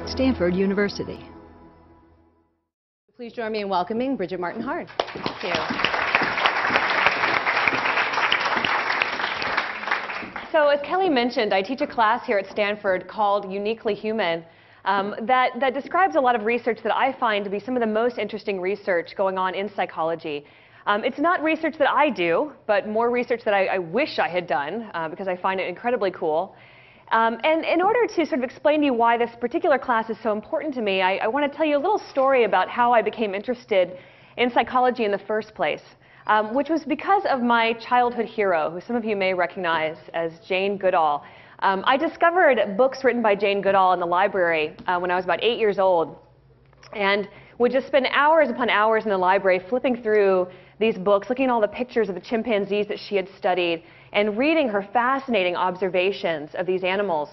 at Stanford University. Please join me in welcoming Bridget Martin-Hard. Thank you. So as Kelly mentioned, I teach a class here at Stanford called Uniquely Human that describes a lot of research that I find to be some of the most interesting research going on in psychology. It's not research that I do, but more research that I wish I had done because I find it incredibly cool. And in order to sort of explain to you why this particular class is so important to me, I want to tell you a little story about how I became interested in psychology in the first place, which was because of my childhood hero, who some of you may recognize as Jane Goodall. I discovered books written by Jane Goodall in the library when I was about 8 years old, and would just spend hours upon hours in the library flipping through these books, looking at all the pictures of the chimpanzees that she had studied, and reading her fascinating observations of these animals.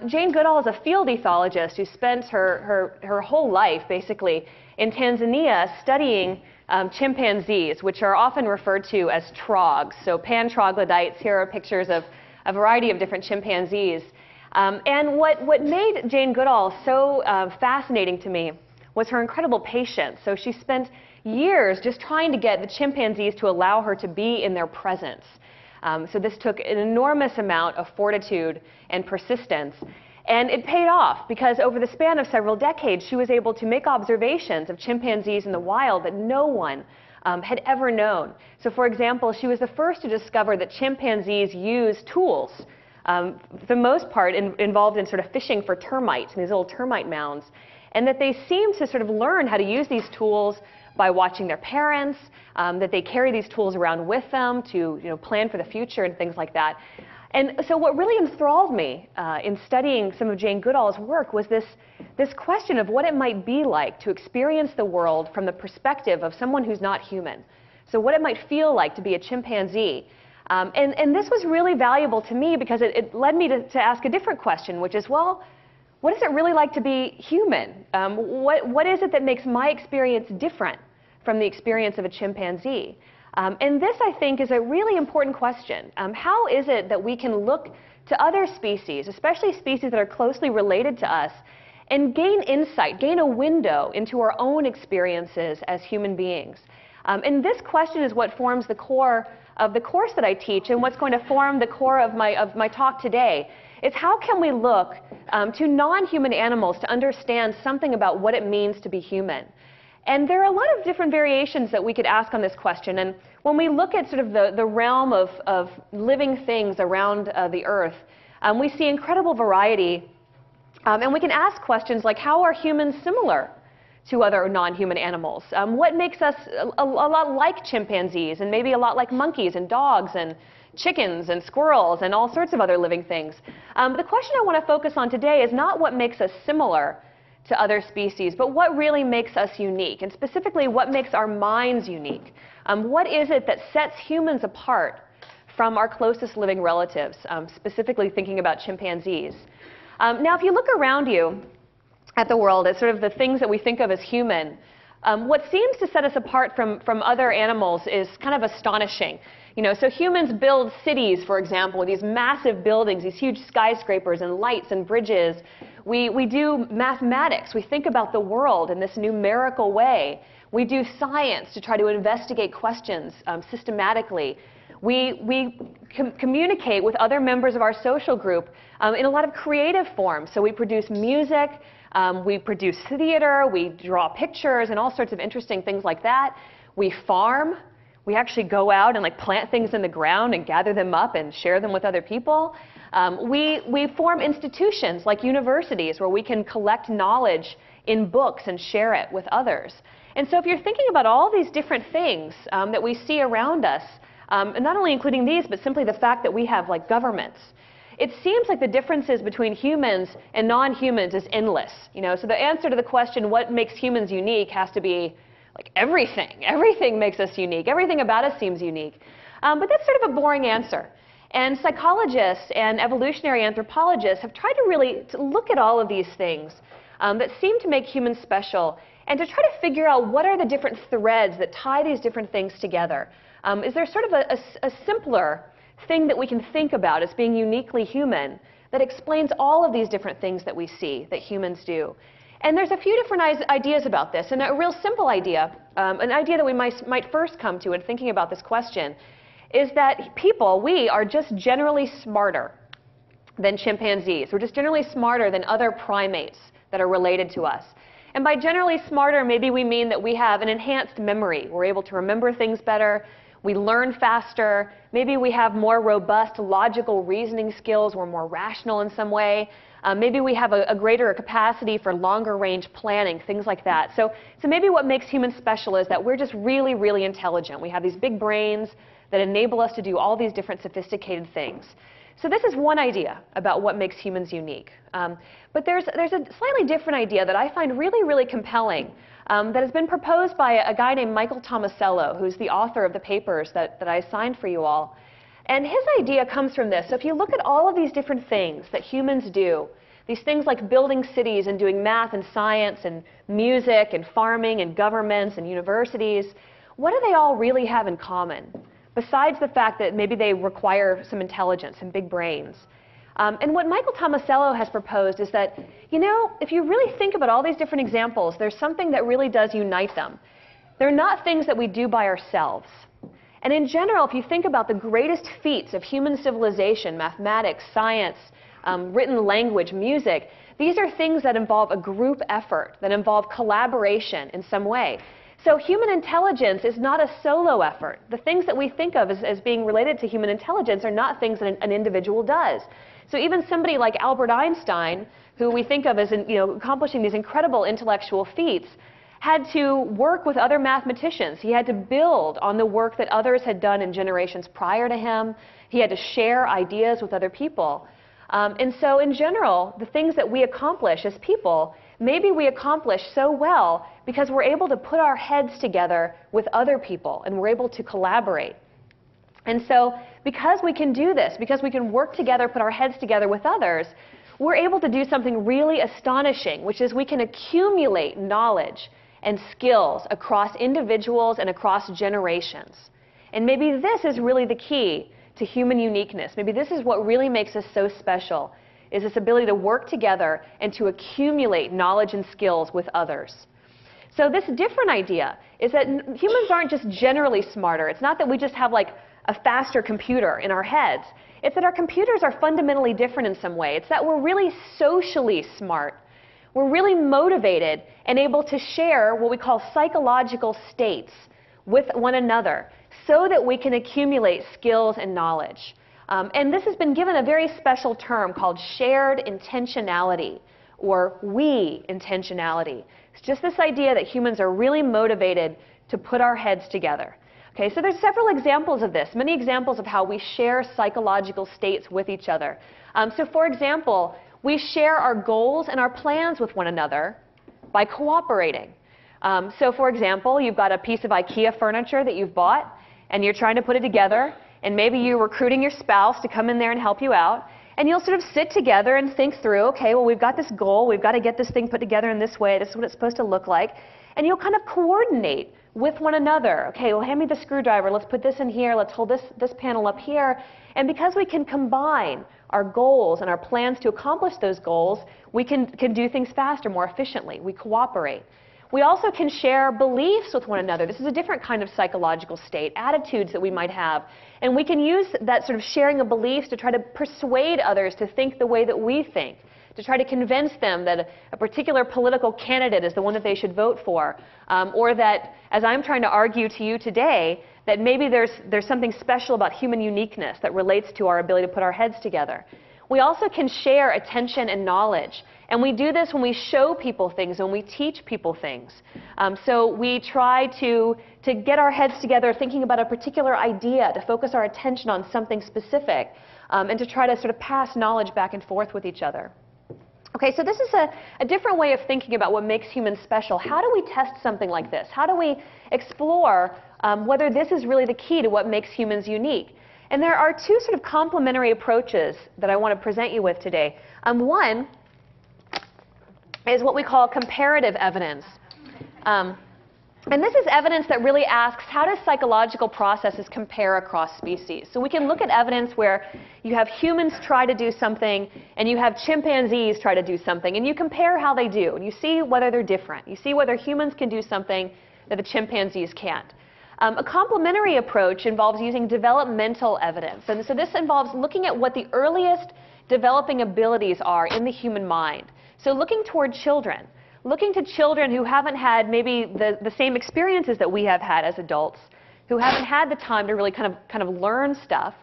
Jane Goodall is a field ethologist who spent her whole life, basically, in Tanzania studying chimpanzees, which are often referred to as trogs. So pan-troglodytes, here are pictures of a variety of different chimpanzees. And what made Jane Goodall so fascinating to me was her incredible patience. So she spent years just trying to get the chimpanzees to allow her to be in their presence. So this took an enormous amount of fortitude and persistence. And it paid off because over the span of several decades, she was able to make observations of chimpanzees in the wild that no one had ever known. So for example, she was the first to discover that chimpanzees use tools, for the most part involved in sort of fishing for termites, in these little termite mounds, and that they seem to sort of learn how to use these tools by watching their parents, that they carry these tools around with them to plan for the future and things like that. And so what really enthralled me in studying some of Jane Goodall's work was this question of what it might be like to experience the world from the perspective of someone who's not human. So what it might feel like to be a chimpanzee. And this was really valuable to me because it led me to ask a different question, which is, well, what is it really like to be human? What is it that makes my experience different from the experience of a chimpanzee? And this, I think, is a really important question. How is it that we can look to other species, especially species that are closely related to us, and gain insight, gain a window into our own experiences as human beings? And this question is what forms the core of the course that I teach, and what's going to form the core of my talk today. Is how can we look to non-human animals to understand something about what it means to be human? And there are a lot of different variations that we could ask on this question. And when we look at sort of the realm of living things around the Earth, we see incredible variety. And we can ask questions like, how are humans similar to other non-human animals? What makes us a lot like chimpanzees, and maybe a lot like monkeys and dogs and chickens and squirrels and all sorts of other living things? The question I want to focus on today is not what makes us similar to other species, but what really makes us unique, and specifically what makes our minds unique. What is it that sets humans apart from our closest living relatives, specifically thinking about chimpanzees? Now, if you look around you at the world, at sort of the things that we think of as human, what seems to set us apart from other animals is kind of astonishing. So humans build cities, for example, with these massive buildings, these huge skyscrapers and lights and bridges. We do mathematics. We think about the world in this numerical way. We do science to try to investigate questions systematically. We communicate with other members of our social group in a lot of creative forms. So we produce music, we produce theater, we draw pictures, and all sorts of interesting things like that. We farm. We actually go out and plant things in the ground and gather them up and share them with other people. We form institutions like universities where we can collect knowledge in books and share it with others. And so if you're thinking about all these different things that we see around us, and not only including these, but simply the fact that we have governments, it seems like the differences between humans and non-humans is endless. So the answer to the question, what makes humans unique, has to be everything. Everything makes us unique. Everything about us seems unique. But that's sort of a boring answer. And psychologists and evolutionary anthropologists have tried to really look at all of these things that seem to make humans special, and to try to figure out what are the different threads that tie these different things together. Is there sort of a simpler thing that we can think about as being uniquely human that explains all of these different things that we see that humans do. And there's a few different ideas about this, and a real simple idea, an idea that we might first come to in thinking about this question, is that people, we, are just generally smarter than chimpanzees. We're just generally smarter than other primates that are related to us. And by generally smarter, maybe we mean that we have an enhanced memory. We're able to remember things better. We learn faster. Maybe we have more robust logical reasoning skills. We're more rational in some way. Maybe we have a greater capacity for longer range planning, things like that. So maybe what makes humans special is that we're just really, really intelligent. We have these big brains that enable us to do all these different sophisticated things. So this is one idea about what makes humans unique. But there's a slightly different idea that I find really, really compelling that has been proposed by a guy named Michael Tomasello, who's the author of the papers that I signed for you all. And his idea comes from this. So if you look at all of these different things that humans do, these things like building cities and doing math and science and music and farming and governments and universities, what do they all really have in common? Besides the fact that maybe they require some intelligence and big brains. And what Michael Tomasello has proposed is that, you know, if you really think about all these different examples, there's something that really does unite them. They're not things that we do by ourselves. And in general, if you think about the greatest feats of human civilization, mathematics, science, written language, music, these are things that involve a group effort, that involve collaboration in some way. So human intelligence is not a solo effort. The things that we think of as being related to human intelligence are not things that an individual does. So even somebody like Albert Einstein, who we think of as accomplishing these incredible intellectual feats, had to work with other mathematicians. He had to build on the work that others had done in generations prior to him. He had to share ideas with other people. And so in general, the things that we accomplish as people, maybe we accomplish so well because we're able to put our heads together with other people and we're able to collaborate. And so because we can do this, because we can work together, put our heads together with others, we're able to do something really astonishing, which is we can accumulate knowledge and skills across individuals and across generations. And maybe this is really the key to human uniqueness. Maybe this is what really makes us so special, is this ability to work together and to accumulate knowledge and skills with others. So this different idea is that humans aren't just generally smarter. It's not that we just have like a faster computer in our heads. It's that our computers are fundamentally different in some way. It's that we're really socially smart. We're really motivated and able to share what we call psychological states with one another so that we can accumulate skills and knowledge. And this has been given a very special term called shared intentionality, or we intentionality. It's just this idea that humans are really motivated to put our heads together. Okay, so there's several examples of this, many examples of how we share psychological states with each other. So for example, we share our goals and our plans with one another by cooperating. So for example, you've got a piece of IKEA furniture that you've bought, and you're trying to put it together, and maybe you're recruiting your spouse to come in there and help you out, and you'll sort of sit together and think through, okay, well, we've got this goal, we've got to get this thing put together in this way, this is what it's supposed to look like, and you'll kind of coordinate with one another. Okay, well, hand me the screwdriver, let's put this in here, let's hold this panel up here, and because we can combine our goals and our plans to accomplish those goals, we can do things faster, more efficiently. We cooperate. We also can share beliefs with one another. This is a different kind of psychological state, attitudes that we might have. And we can use that sort of sharing of beliefs to try to persuade others to think the way that we think, to try to convince them that a particular political candidate is the one that they should vote for, or that, as I'm trying to argue to you today, that maybe there's something special about human uniqueness that relates to our ability to put our heads together. We also can share attention and knowledge. And we do this when we show people things, when we teach people things. So we try to get our heads together thinking about a particular idea, to focus our attention on something specific, and to try to sort of pass knowledge back and forth with each other. Okay, so this is a different way of thinking about what makes humans special. How do we test something like this? How do we explore whether this is really the key to what makes humans unique? And there are two sort of complementary approaches that I want to present you with today. One is what we call comparative evidence. And this is evidence that really asks, how do psychological processes compare across species? So we can look at evidence where you have humans try to do something and you have chimpanzees try to do something, and you compare how they do, and you see whether they're different. You see whether humans can do something that the chimpanzees can't. A complementary approach involves using developmental evidence. And so this involves looking at what the earliest developing abilities are in the human mind. So looking toward children. Looking to children who haven't had maybe the same experiences that we have had as adults, who haven't had the time to really kind of learn stuff,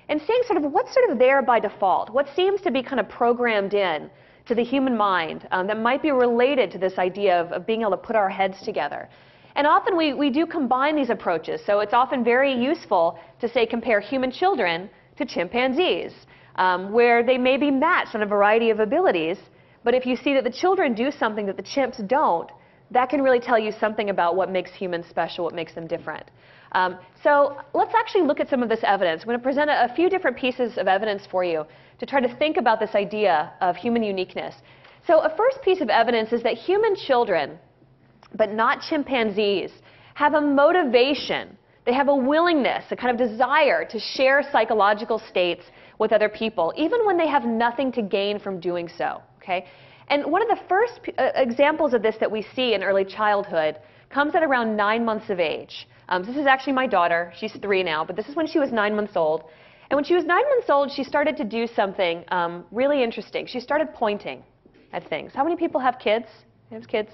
and seeing sort of what's sort of there by default, what seems to be kind of programmed in to the human mind that might be related to this idea of being able to put our heads together. And often we do combine these approaches, so it's often very useful to, say, compare human children to chimpanzees, where they may be matched on a variety of abilities. But if you see that the children do something that the chimps don't, that can really tell you something about what makes humans special, what makes them different. So let's actually look at some of this evidence. I'm going to present a few different pieces of evidence for you to try to think about this idea of human uniqueness. So a first piece of evidence is that human children, but not chimpanzees, have a motivation. They have a willingness, a kind of desire to share psychological states with other people, even when they have nothing to gain from doing so. Okay? And one of the first examples of this that we see in early childhood comes at around 9 months of age. This is actually my daughter. She's 3 now, but this is when she was 9 months old. And when she was 9 months old, she started to do something really interesting. She started pointing at things. How many people have kids? You have kids?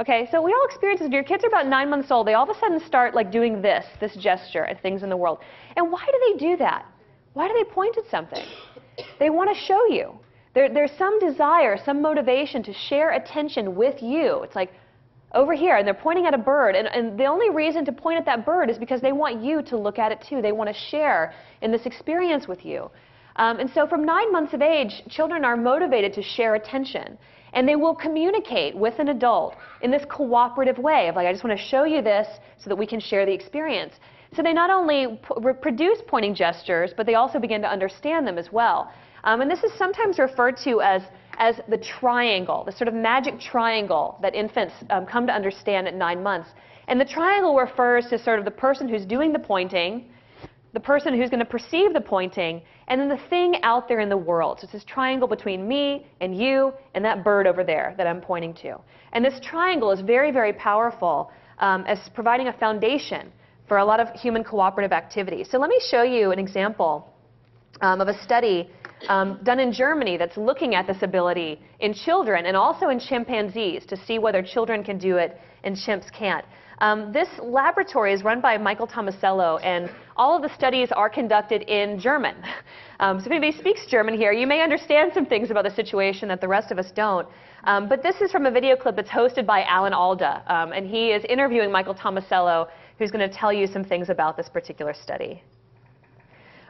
Okay, so we all experience this. Your kids are about 9 months old. They all of a sudden start like doing this gesture at things in the world. And why do they do that? Why do they point at something? They want to show you. There's some desire, some motivation to share attention with you. It's like over here, and they're pointing at a bird, and the only reason to point at that bird is because they want you to look at it too. They want to share in this experience with you. And so from 9 months of age, children are motivated to share attention. And they will communicate with an adult in this cooperative way of like, I just want to show you this so that we can share the experience. So they not only produce pointing gestures, but they also begin to understand them as well. And this is sometimes referred to as the triangle, the sort of magic triangle that infants come to understand at 9 months. And the triangle refers to sort of the person who's doing the pointing, the person who's going to perceive the pointing, and then the thing out there in the world. So it's this triangle between me and you and that bird over there that I'm pointing to. And this triangle is very, very powerful as providing a foundation for a lot of human cooperative activity. So let me show you an example of a study done in Germany that's looking at this ability in children and also in chimpanzees to see whether children can do it and chimps can't. This laboratory is run by Michael Tomasello, and all of the studies are conducted in German. So if anybody speaks German here, you may understand some things about the situation that the rest of us don't. But this is from a video clip that's hosted by Alan Alda, and he is interviewing Michael Tomasello, who's going to tell you some things about this particular study.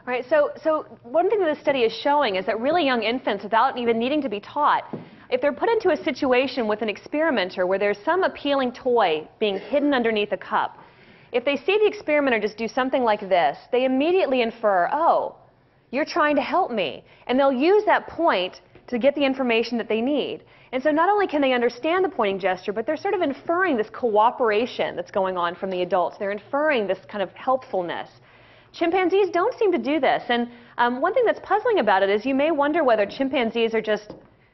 All right, so one thing that this study is showing is that really young infants, without even needing to be taught, if they're put into a situation with an experimenter where there's some appealing toy being hidden underneath a cup, if they see the experimenter just do something like this, they immediately infer, oh, you're trying to help me. And they'll use that point to get the information that they need. And so not only can they understand the pointing gesture, but they're sort of inferring this cooperation that's going on from the adults. They're inferring this kind of helpfulness. Chimpanzees don't seem to do this. And one thing that's puzzling about it is you may wonder whether chimpanzees are just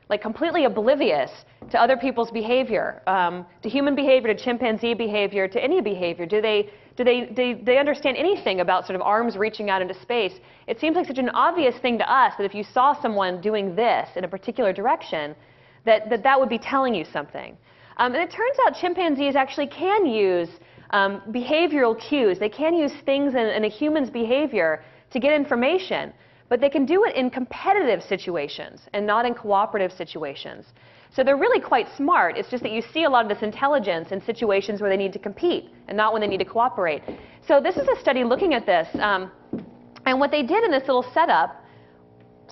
like completely oblivious to other people's behavior, to human behavior, to chimpanzee behavior, to any behavior. Do they understand anything about sort of arms reaching out into space? It seems like such an obvious thing to us that if you saw someone doing this in a particular direction, that would be telling you something. And it turns out chimpanzees actually can use behavioral cues. They can use things in a human's behavior to get information. But they can do it in competitive situations and not in cooperative situations. So they're really quite smart. It's just that you see a lot of this intelligence in situations where they need to compete and not when they need to cooperate. So this is a study looking at this. And what they did in this little setup,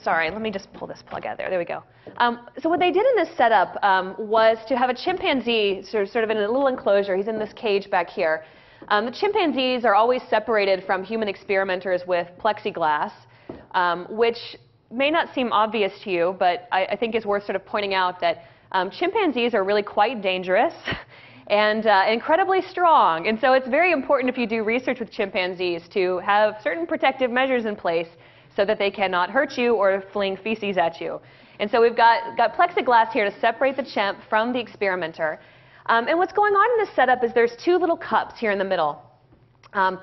sorry, let me just pull this plug out there. There we go. So what they did in this setup was to have a chimpanzee sort of in a little enclosure. He's in this cage back here. The chimpanzees are always separated from human experimenters with plexiglass. Which may not seem obvious to you, but I think is worth sort of pointing out that chimpanzees are really quite dangerous. and incredibly strong. And so it's very important if you do research with chimpanzees to have certain protective measures in place so that they cannot hurt you or fling feces at you. And so we've got plexiglass here to separate the chimp from the experimenter. And what's going on in this setup is there's two little cups here in the middle. And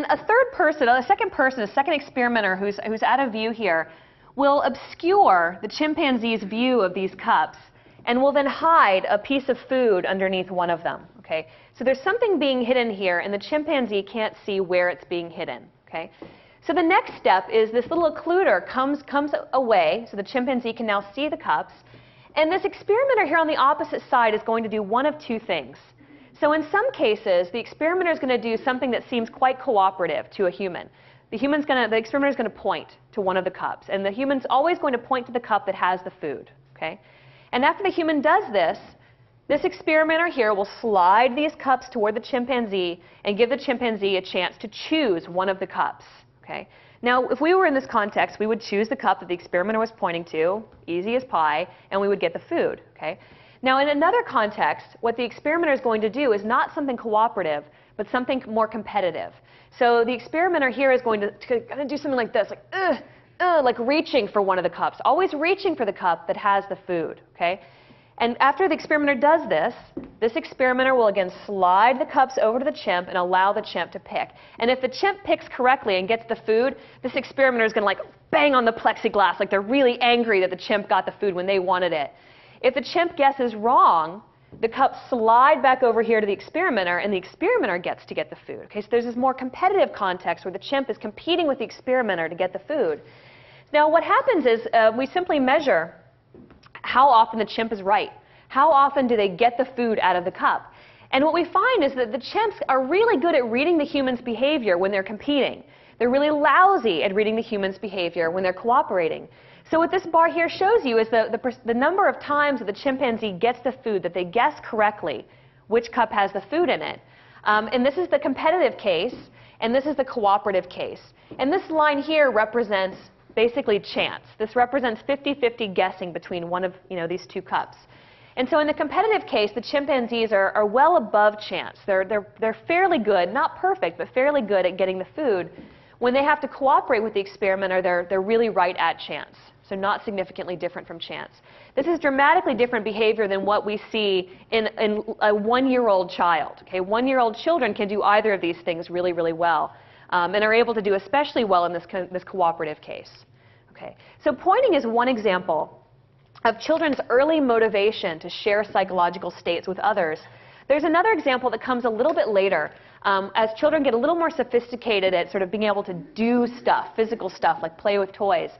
a second experimenter who's out of view here will obscure the chimpanzee's view of these cups and will then hide a piece of food underneath one of them. Okay? So there's something being hidden here, and the chimpanzee can't see where it's being hidden. Okay? So the next step is this little occluder comes away, so the chimpanzee can now see the cups. And this experimenter here on the opposite side is going to do one of two things. So in some cases, the experimenter is going to do something that seems quite cooperative to a human. The experimenter is going to point to one of the cups, and the human's always going to point to the cup that has the food. Okay? And after the human does this, this experimenter here will slide these cups toward the chimpanzee and give the chimpanzee a chance to choose one of the cups. Okay? Now, if we were in this context, we would choose the cup that the experimenter was pointing to, easy as pie, and we would get the food. Okay? Now, in another context, what the experimenter is going to do is not something cooperative, but something more competitive. So the experimenter here is going to do something like this, like reaching for one of the cups, always reaching for the cup that has the food. Okay? And after the experimenter does this, this experimenter will again slide the cups over to the chimp and allow the chimp to pick. And if the chimp picks correctly and gets the food, this experimenter is going to like bang on the plexiglass, like they're really angry that the chimp got the food when they wanted it. If the chimp guesses wrong, the cups slide back over here to the experimenter, and the experimenter gets to get the food. Okay, so there's this more competitive context where the chimp is competing with the experimenter to get the food. Now, what happens is we simply measure how often the chimp is right. How often do they get the food out of the cup? And what we find is that the chimps are really good at reading the human's behavior when they're competing. They're really lousy at reading the human's behavior when they're cooperating. So what this bar here shows you is the number of times that the chimpanzee gets the food, that they guess correctly which cup has the food in it. And this is the competitive case, and this is the cooperative case. And this line here represents basically chance. This represents 50-50 guessing between one of these two cups. And so in the competitive case, the chimpanzees are well above chance. They're fairly good, not perfect, but fairly good at getting the food. When they have to cooperate with the experimenter, they're really right at chance. So not significantly different from chance. This is dramatically different behavior than what we see in a one-year-old child. Okay? One-year-old children can do either of these things really, really well, and are able to do especially well in this cooperative case. Okay? So pointing is one example of children's early motivation to share psychological states with others. There's another example that comes a little bit later, as children get a little more sophisticated at sort of being able to do stuff, physical stuff, like play with toys.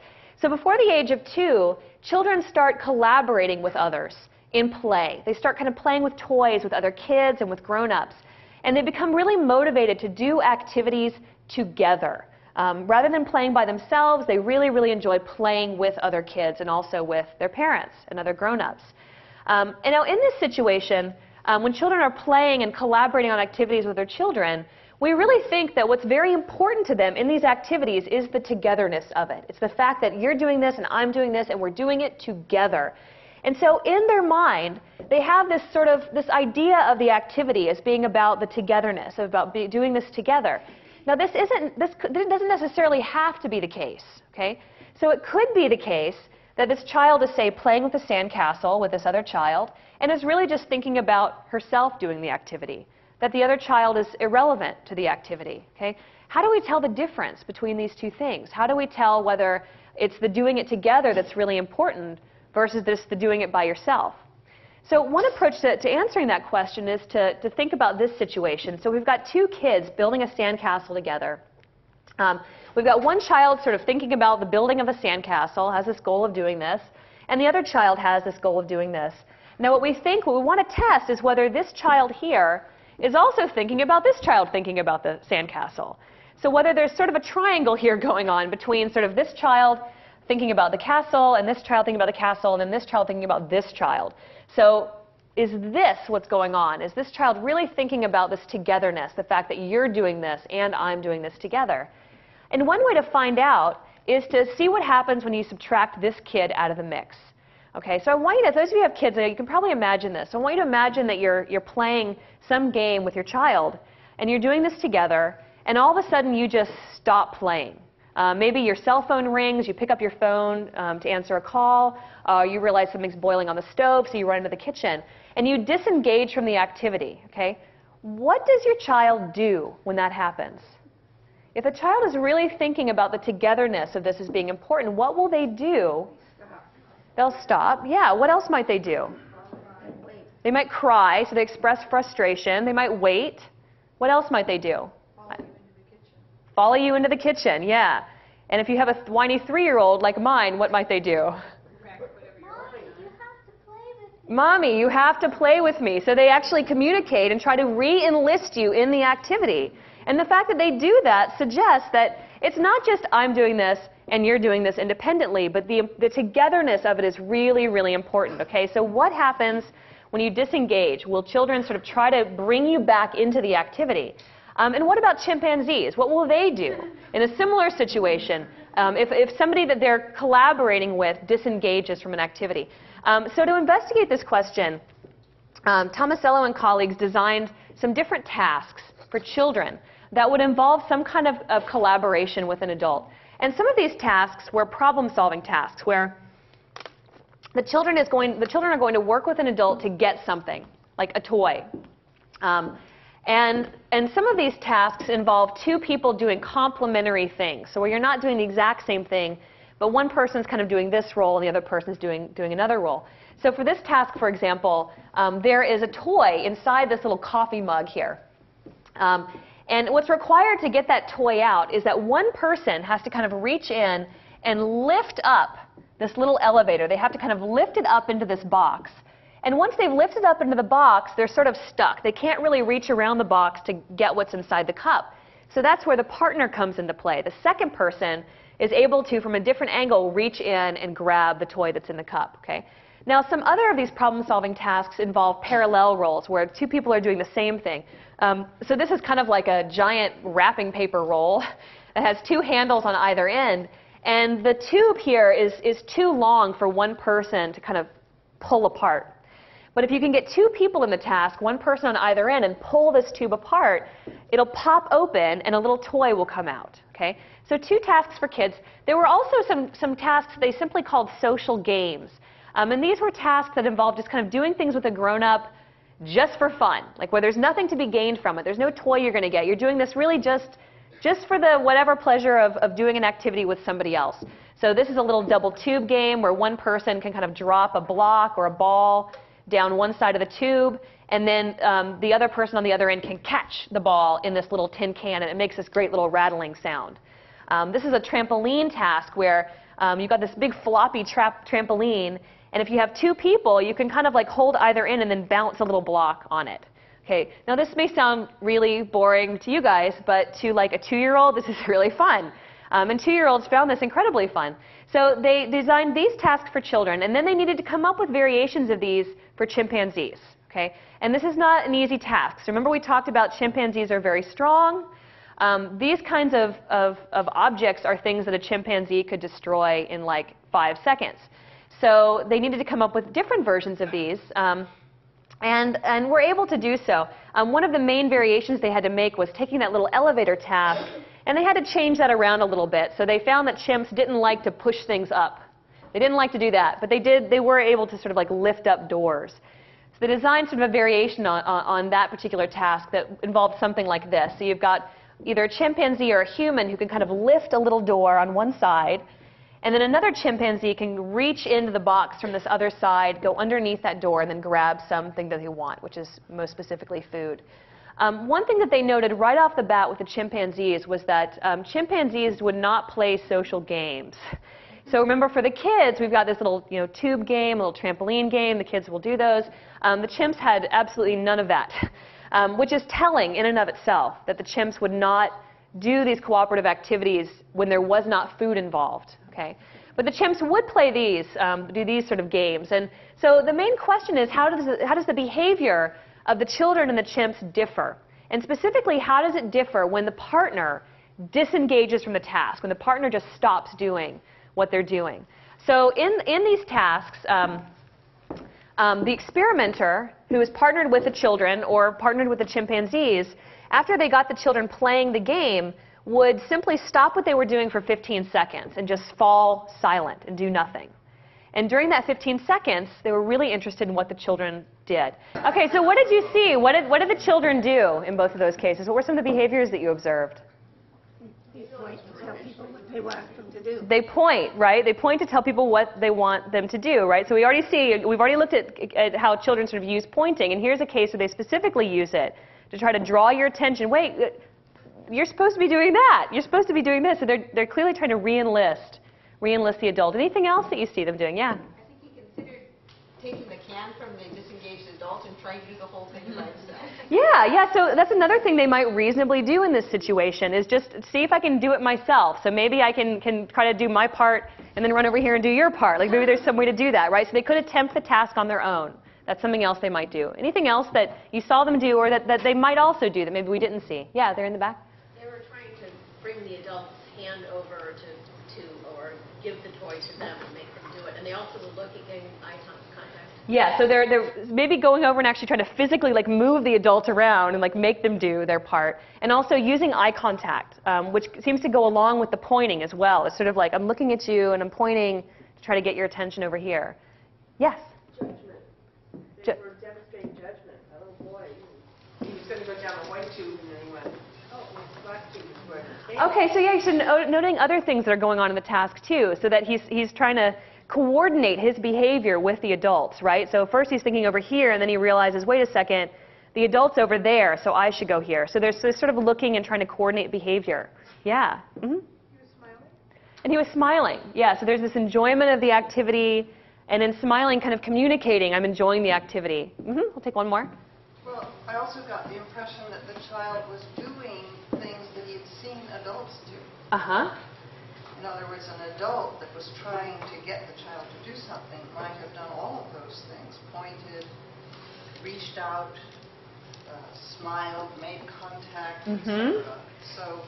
So before the age of 2, children start collaborating with others in play. They start kind of playing with toys with other kids and with grown-ups. And they become really motivated to do activities together. Rather than playing by themselves, they really, really enjoy playing with other kids and also with their parents and other grown-ups. And now in this situation, when children are playing and collaborating on activities with their children, we really think that what's very important to them in these activities is the togetherness of it. It's the fact that you're doing this and I'm doing this and we're doing it together. And so in their mind, they have this this idea of the activity as being about the togetherness, about doing this together. Now this doesn't necessarily have to be the case. Okay? So it could be the case that this child is, say, playing with a sandcastle with this other child and is really just thinking about herself doing the activity, that the other child is irrelevant to the activity. Okay? How do we tell the difference between these two things? How do we tell whether it's the doing it together that's really important versus the doing it by yourself? So one approach to answering that question is to think about this situation. So we've got two kids building a sandcastle together. We've got one child sort of thinking about the building of a sandcastle, has this goal of doing this, and the other child has this goal of doing this. Now what we want to test is whether this child here is also thinking about this child thinking about the sandcastle. So whether there's sort of a triangle here going on between sort of this child thinking about the castle, and this child thinking about the castle, and then this child thinking about this child. So is this what's going on? Is this child really thinking about this togetherness, the fact that you're doing this and I'm doing this together? And one way to find out is to see what happens when you subtract this kid out of the mix. Okay, so I want you to, those of you who have kids, you can probably imagine this. I want you to imagine that you're playing some game with your child, and you're doing this together, and all of a sudden you just stop playing. Maybe your cell phone rings, you pick up your phone to answer a call, you realize something's boiling on the stove, so you run into the kitchen, and you disengage from the activity. Okay? What does your child do when that happens? If a child is really thinking about the togetherness of this as being important, what will they do? They'll stop. Yeah, what else might they do? They might cry, so they express frustration. They might wait. What else might they do? Follow you into the kitchen, yeah. And if you have a whiny 3-year-old like mine, what might they do? Mommy, you have to play with me. So they actually communicate and try to re-enlist you in the activity. And the fact that they do that suggests that it's not just I'm doing this and you're doing this independently, but the togetherness of it is really, really important. Okay, so what happens when you disengage? Will children sort of try to bring you back into the activity? And what about chimpanzees? What will they do in a similar situation if somebody that they're collaborating with disengages from an activity? So to investigate this question, Tomasello and colleagues designed some different tasks for children that would involve some kind of collaboration with an adult. And some of these tasks were problem-solving tasks where the children are going to work with an adult to get something, like a toy. And some of these tasks involve two people doing complementary things. So where you're not doing the exact same thing, but one person's kind of doing this role and the other person's doing another role. So for this task, for example, there is a toy inside this little coffee mug here. And what's required to get that toy out is that one person has to kind of reach in and lift up this little elevator. They have to kind of lift it up into this box. And once they've lifted up into the box, they're sort of stuck. They can't really reach around the box to get what's inside the cup. So that's where the partner comes into play. The second person is able to, from a different angle, reach in and grab the toy that's in the cup. Okay? Now, some other of these problem-solving tasks involve parallel roles, where two people are doing the same thing. So this is kind of like a giant wrapping paper roll that has two handles on either end. And the tube here is too long for one person to kind of pull apart. But if you can get two people in the task, one person on either end, and pull this tube apart, it'll pop open and a little toy will come out. Okay? So 2 tasks for kids. There were also some tasks they simply called social games. And these were tasks that involved just kind of doing things with a grown-up just for fun, like where there's nothing to be gained from it. There's no toy you're going to get. You're doing this really just for the whatever pleasure of doing an activity with somebody else. So this is a little double tube game where one person can kind of drop a block or a ball down one side of the tube, and then the other person on the other end can catch the ball in this little tin can, and it makes this great little rattling sound. This is a trampoline task where you've got this big floppy trampoline, and if you have 2 people, you can kind of like hold either end and then bounce a little block on it. Okay, now this may sound really boring to you guys, but to like a 2-year-old, this is really fun. And 2-year-olds found this incredibly fun. So they designed these tasks for children, and then they needed to come up with variations of these for chimpanzees. Okay? And this is not an easy task. So remember we talked about chimpanzees are very strong. These kinds of objects are things that a chimpanzee could destroy in like 5 seconds. So they needed to come up with different versions of these, and were able to do so. One of the main variations they had to make was taking that little elevator task, and they had to change that around a little bit. So they found that chimps didn't like to push things up. They didn't like to do that, but they were able to sort of like lift up doors. So they designed sort of a variation on that particular task that involved something like this. So you've got either a chimpanzee or a human who can kind of lift a little door on one side, and then another chimpanzee can reach into the box from this other side, go underneath that door, and then grab something that they want, which is most specifically food. One thing that they noted right off the bat with the chimpanzees was that chimpanzees would not play social games. So remember, for the kids, we've got this little tube game, a little trampoline game. The kids will do those. The chimps had absolutely none of that, which is telling in and of itself that the chimps would not do these cooperative activities when there was not food involved. Okay? But the chimps would play these, do these sort of games. And so the main question is, how does the behavior of the children and the chimps differ? And specifically, how does it differ when the partner disengages from the task, when the partner just stops doing what they're doing? So in these tasks, the experimenter, who is partnered with the children or partnered with the chimpanzees, after they got the children playing the game, would simply stop what they were doing for 15 seconds and just fall silent and do nothing. And during that 15 seconds, they were really interested in what the children did. Okay, so what did you see? What did the children do in both of those cases? What were some of the behaviors that you observed? They point to tell people what they want them to do. They point, right? They point to tell people what they want them to do, right? So we've already looked at how children sort of use pointing, and here's a case where they specifically use it to try to draw your attention. Wait, you're supposed to be doing that. You're supposed to be doing this. So they're clearly trying to re-enlist the adult. Anything else that you see them doing? Yeah? I think he considered taking the can from the disengaged adult and trying to do the whole thing by himself. Yeah, so that's another thing they might reasonably do in this situation is just see if I can do it myself. So maybe I can try to do my part and then run over here and do your part. Like maybe there's some way to do that, right? So they could attempt the task on their own. That's something else they might do. Anything else that you saw them do or that they might also do that maybe we didn't see? Yeah, they're in the back. They were trying to bring the adult's hand over to or give the toy to them and make them do it. And they also were looking in eye contact. Yeah, so they're maybe going over and actually trying to physically like move the adult around and like make them do their part. And also using eye contact, which seems to go along with the pointing as well. It's sort of like I'm looking at you and I'm pointing to try to get your attention over here. Yes? Judgment. They were demonstrating judgment. A little boy, he was going to go down a white tube and then he went, oh, the black tube is where it's Okay, so yeah, you're noting other things that are going on in the task too, so that he's trying to coordinate his behavior with the adults, right? So first he's thinking over here, and then he realizes, wait a second, the adult's over there, so I should go here. So there's sort of looking and trying to coordinate behavior. Yeah. Mm-hmm. He was smiling? And he was smiling. Yeah, so there's this enjoyment of the activity, and in smiling, kind of communicating, I'm enjoying the activity. Mm-hmm. We'll take one more. Well, I also got the impression that the child was doing things that he had seen adults do. Uh-huh. In other words, an adult that was trying to get the child to do something might have done all of those things. Pointed, reached out, smiled, made contact, etc. So,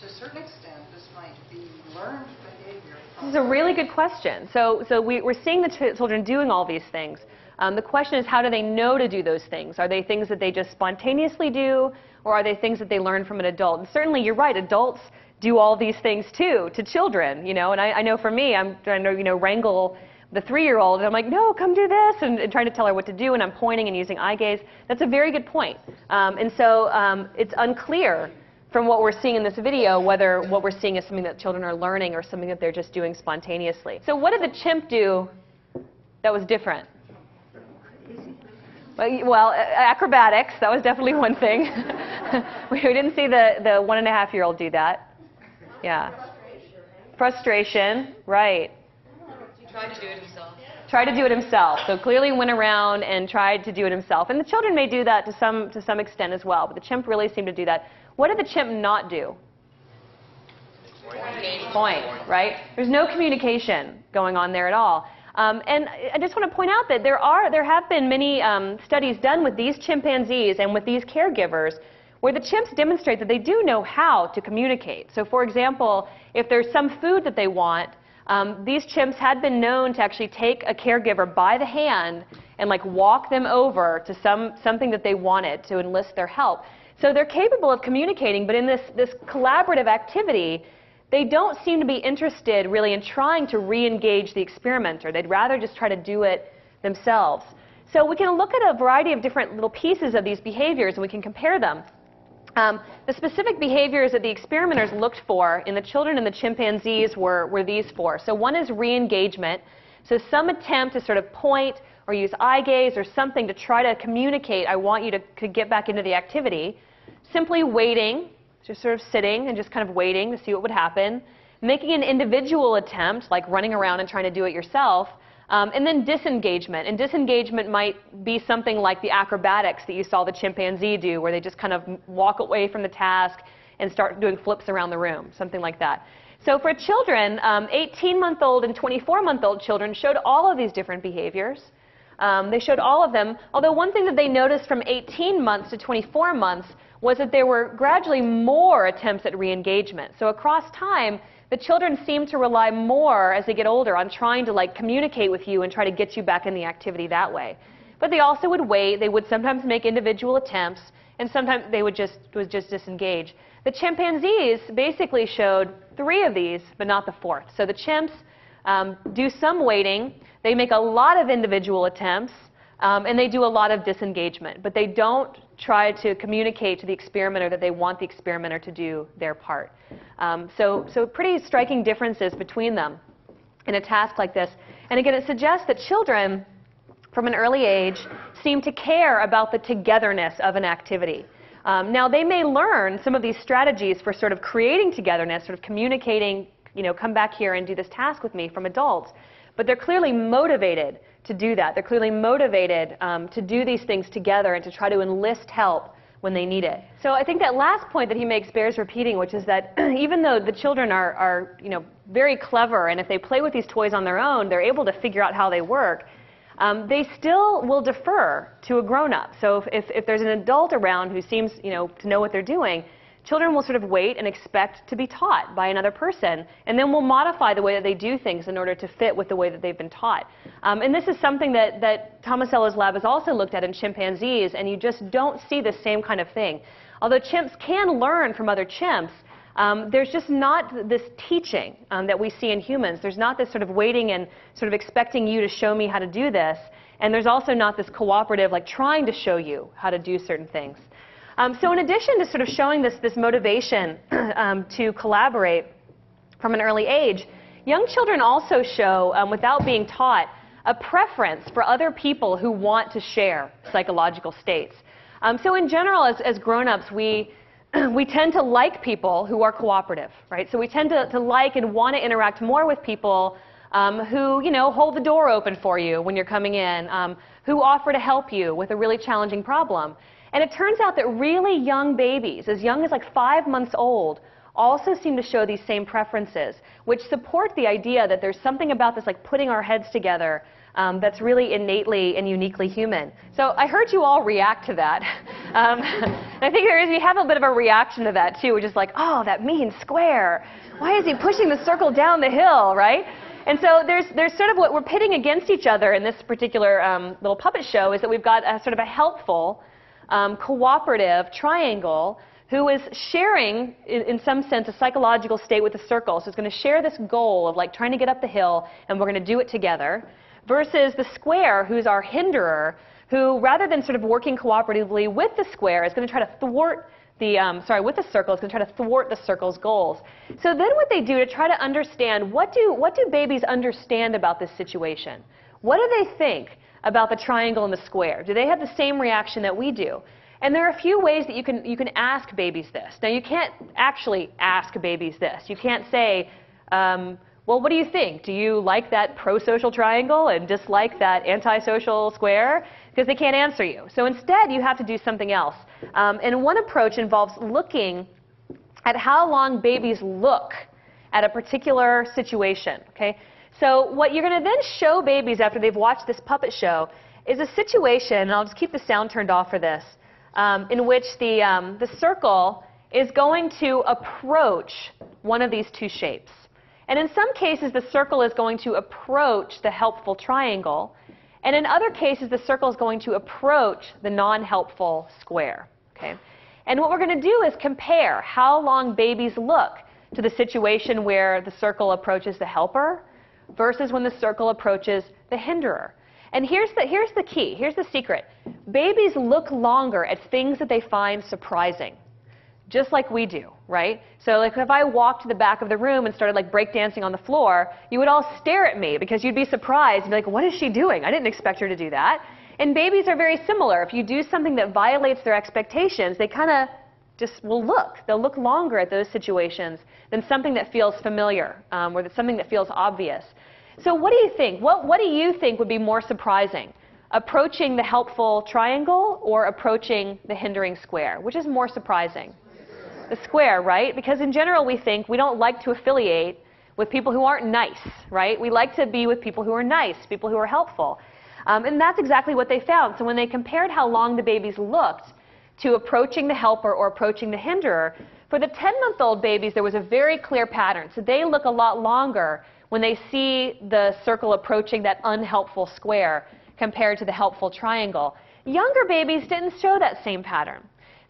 to a certain extent, this might be learned behavior. This is a really good question. So we're seeing the children doing all these things. The question is, how do they know to do those things? Are they things that they just spontaneously do, or are they things that they learn from an adult? And certainly, you're right, adults do all these things too to children, and I know for me, I'm trying to, wrangle the 3-year-old, and I'm like, no, come do this, and trying to tell her what to do, and I'm pointing and using eye gaze. That's a very good point. And so it's unclear from what we're seeing in this video whether what we're seeing is something that children are learning or something that they're just doing spontaneously. So what did the chimp do that was different? Well, acrobatics, that was definitely one thing. We didn't see the 1.5-year-old do that. Yeah. Frustration, right. He tried to do it himself. Tried to do it himself. So clearly went around and tried to do it himself. And the children may do that to some extent as well, but the chimp really seemed to do that. What did the chimp not do? Point, right? There's no communication going on there at all. And I just want to point out that there have been many studies done with these chimpanzees and with these caregivers where the chimps demonstrate that they do know how to communicate. So for example, if there's some food that they want, these chimps had been known to actually take a caregiver by the hand and like walk them over to something that they wanted to enlist their help. So they're capable of communicating, but in this collaborative activity, they don't seem to be interested really in trying to re-engage the experimenter. They'd rather just try to do it themselves. So we can look at a variety of different little pieces of these behaviors and we can compare them. The specific behaviors that the experimenters looked for in the children and the chimpanzees were these 4. So one is re-engagement. So some attempt to sort of point or use eye gaze or something to try to communicate, I want you to get back into the activity. Simply waiting, just sort of sitting and just kind of waiting to see what would happen. Making an individual attempt, like running around and trying to do it yourself. And then disengagement. And disengagement might be something like the acrobatics that you saw the chimpanzee do, where they just kind of walk away from the task and start doing flips around the room, something like that. So for children, 18-month-old and 24-month-old children showed all of these different behaviors. They showed all of them, although one thing that they noticed from 18 months to 24 months was that there were gradually more attempts at re-engagement. So across time, the children seem to rely more as they get older on trying to like communicate with you and try to get you back in the activity that way. But they also would wait. They would sometimes make individual attempts, and sometimes they would just disengage. The chimpanzees basically showed 3 of these, but not the 4th. So the chimps do some waiting. They make a lot of individual attempts, and they do a lot of disengagement. But they don't try to communicate to the experimenter that they want the experimenter to do their part. So pretty striking differences between them in a task like this. And again, it suggests that children from an early age seem to care about the togetherness of an activity. Now, they may learn some of these strategies for sort of creating togetherness, sort of communicating, come back here and do this task with me from adults. But they're clearly motivated to do that. They're clearly motivated to do these things together and to try to enlist help when they need it. So I think that last point that he makes bears repeating, which is that even though the children are very clever, and if they play with these toys on their own, they're able to figure out how they work, they still will defer to a grown-up. So if there's an adult around who seems to know what they're doing, children will sort of wait and expect to be taught by another person, and then will modify the way that they do things in order to fit with the way that they've been taught. And this is something that Tomasello's lab has also looked at in chimpanzees, and you just don't see the same kind of thing. Although chimps can learn from other chimps, there's just not this teaching that we see in humans. There's not this sort of waiting and sort of expecting you to show me how to do this. And there's also not this cooperative, like trying to show you how to do certain things. So in addition to sort of showing this motivation to collaborate from an early age, young children also show, without being taught, a preference for other people who want to share psychological states. So in general, as grown-ups, we tend to like people who are cooperative, right? So we tend to like and want to interact more with people who, hold the door open for you when you're coming in, who offer to help you with a really challenging problem. And it turns out that really young babies, as young as like 5 months old, also seem to show these same preferences, which support the idea that there's something about this like putting our heads together that's really innately and uniquely human. So I heard you all react to that. I think we have a bit of a reaction to that too, which is like, oh, that mean square. Why is he pushing the circle down the hill, right? And so there's sort of what we're pitting against each other in this particular little puppet show is that we've got a sort of a helpful, cooperative triangle who is sharing, in some sense, a psychological state with the circle. So it's going to share this goal of like trying to get up the hill, and we're going to do it together, versus the square, who's our hinderer, who rather than sort of working cooperatively with the square, is going to try to thwart the, with the circle, is going to try to thwart the circle's goals. So then what they do to try to understand, what do babies understand about this situation? What do they think about the triangle and the square? Do they have the same reaction that we do? And there are a few ways that you can ask babies this. Now, you can't actually ask babies this. You can't say, well, what do you think? Do you like that pro-social triangle and dislike that anti-social square? Because they can't answer you. So instead, you have to do something else. And one approach involves looking at how long babies look at a particular situation. Okay? So what you're going to then show babies after they've watched this puppet show is a situation, and I'll just keep the sound turned off for this, in which the circle is going to approach one of these two shapes. And in some cases, the circle is going to approach the helpful triangle. And in other cases, the circle is going to approach the non-helpful square. Okay? And what we're going to do is compare how long babies look to the situation where the circle approaches the helper versus when the circle approaches the hinderer. And here's the key. Here's the secret. Babies look longer at things that they find surprising, just like we do, right? So like if I walked to the back of the room and started like breakdancing on the floor, you would all stare at me because you'd be surprised and be like, what is she doing? I didn't expect her to do that. And babies are very similar. If you do something that violates their expectations, they kind of just will look. They'll look longer at those situations than something that feels familiar or something that feels obvious. So what do you think? What do you think would be more surprising? Approaching the helpful triangle or approaching the hindering square? Which is more surprising? The square, right? Because in general we think we don't like to affiliate with people who aren't nice, right? We like to be with people who are nice, people who are helpful. And that's exactly what they found. So when they compared how long the babies looked to approaching the helper or approaching the hinderer, For the 10-month-old babies, there was a very clear pattern. So they look a lot longer when they see the circle approaching that unhelpful square compared to the helpful triangle. Younger babies didn't show that same pattern.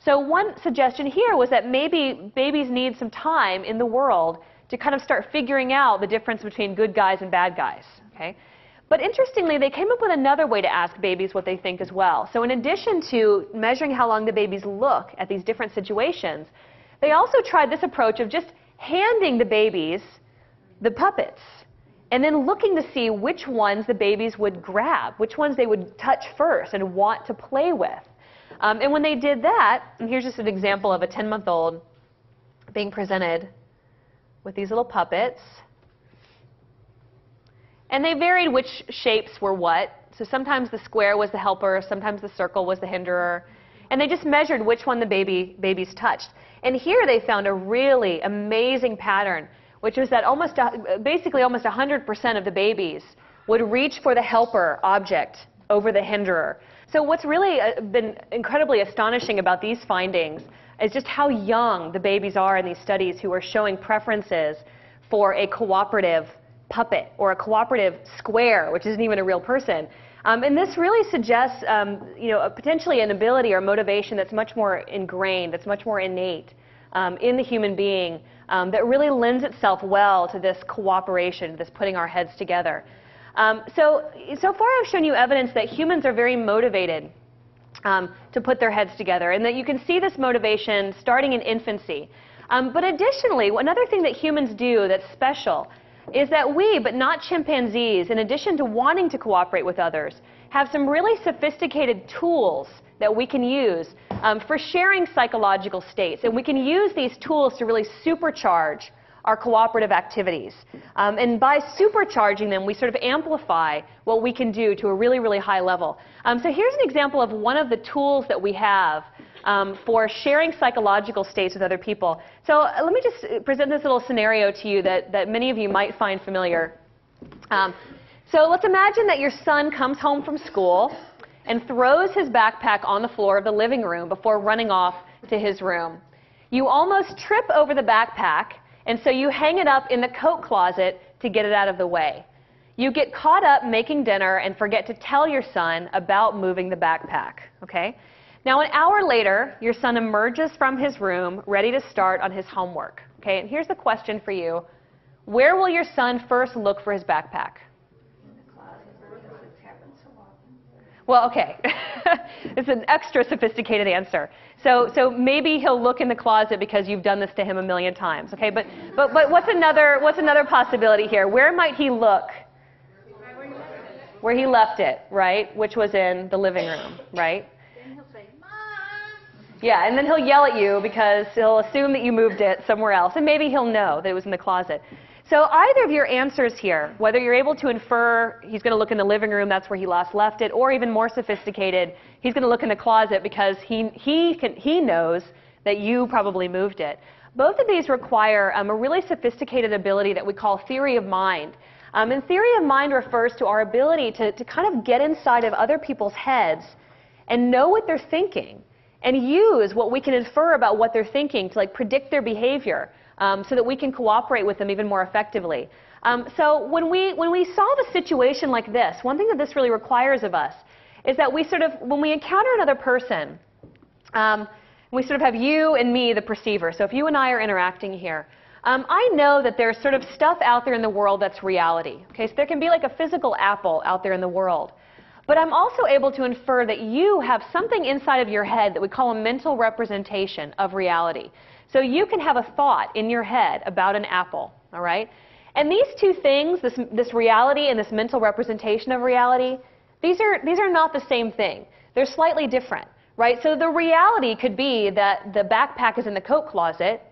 So one suggestion here was that maybe babies need some time in the world to kind of start figuring out the difference between good guys and bad guys. Okay? But interestingly, they came up with another way to ask babies what they think as well. So in addition to measuring how long the babies look at these different situations, they also tried this approach of just handing the babies the puppets and then looking to see which ones the babies would grab, which ones they would touch first and want to play with. And when they did that, and here's just an example of a 10-month-old being presented with these little puppets. And they varied which shapes were what. So sometimes the square was the helper, sometimes the circle was the hinderer. And they just measured which one the babies touched. And here they found a really amazing pattern, which was that basically almost 100% of the babies would reach for the helper object over the hinderer. So what's really been incredibly astonishing about these findings is just how young the babies are in these studies who are showing preferences for a cooperative puppet or a cooperative square, which isn't even a real person. And this really suggests potentially an ability or motivation that's much more ingrained, that's much more innate in the human being, that really lends itself well to this cooperation, this putting our heads together. So far I've shown you evidence that humans are very motivated to put their heads together, and that you can see this motivation starting in infancy. But additionally, another thing that humans do that's special is that we, but not chimpanzees, in addition to wanting to cooperate with others, have some really sophisticated tools that we can use for sharing psychological states. And we can use these tools to really supercharge our cooperative activities. And by supercharging them, we sort of amplify what we can do to a really, really high level. So here's an example of one of the tools that we have for sharing psychological states with other people. So let me just present this little scenario to you that many of you might find familiar. So let's imagine that your son comes home from school and throws his backpack on the floor of the living room before running off to his room. You almost trip over the backpack, and so you hang it up in the coat closet to get it out of the way. You get caught up making dinner and forget to tell your son about moving the backpack. Okay? Now, an hour later, your son emerges from his room ready to start on his homework. Okay? And here's the question for you. Where will your son first look for his backpack? Well, okay. It's an extra sophisticated answer. So maybe he'll look in the closet because you've done this to him a million times. Okay, but what's another possibility here? Where might he look? Where he left it, right? Which was in the living room, right? Then he'll say, Mom! Yeah, and then he'll yell at you because he'll assume that you moved it somewhere else, and maybe he'll know that it was in the closet. So either of your answers here, whether you're able to infer he's going to look in the living room, that's where he last left it, or even more sophisticated, he's going to look in the closet because he knows that you probably moved it. Both of these require a really sophisticated ability that we call theory of mind. And theory of mind refers to our ability to kind of get inside of other people's heads and know what they're thinking and use what we can infer about what they're thinking to predict their behavior. So that we can cooperate with them even more effectively. So when we solve a situation like this, one thing that this really requires of us is that when we encounter another person, we sort of have you and me, the perceiver. So if you and I are interacting here, I know that there's sort of stuff out there in the world that's reality. Okay, so there can be like a physical apple out there in the world. But I'm also able to infer that you have something inside of your head that we call a mental representation of reality. So you can have a thought in your head about an apple, all right? And these two things, this reality and this mental representation of reality, these are not the same thing. They're slightly different, right? So the reality could be that the backpack is in the coat closet,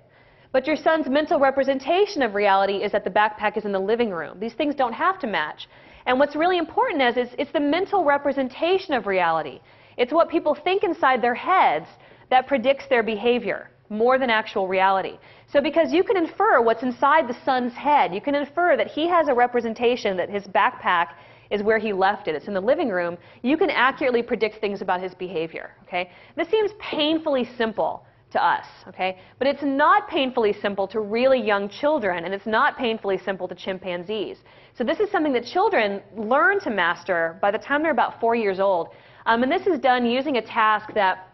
but your son's mental representation of reality is that the backpack is in the living room. These things don't have to match. And what's really important is it's the mental representation of reality. It's what people think inside their heads that predicts their behavior more than actual reality. So because you can infer what's inside the son's head, you can infer that he has a representation that his backpack is where he left it. It's in the living room. You can accurately predict things about his behavior. Okay? This seems painfully simple to us, okay? But it's not painfully simple to really young children, and it's not painfully simple to chimpanzees. So this is something that children learn to master by the time they're about 4 years old. And this is done using a task that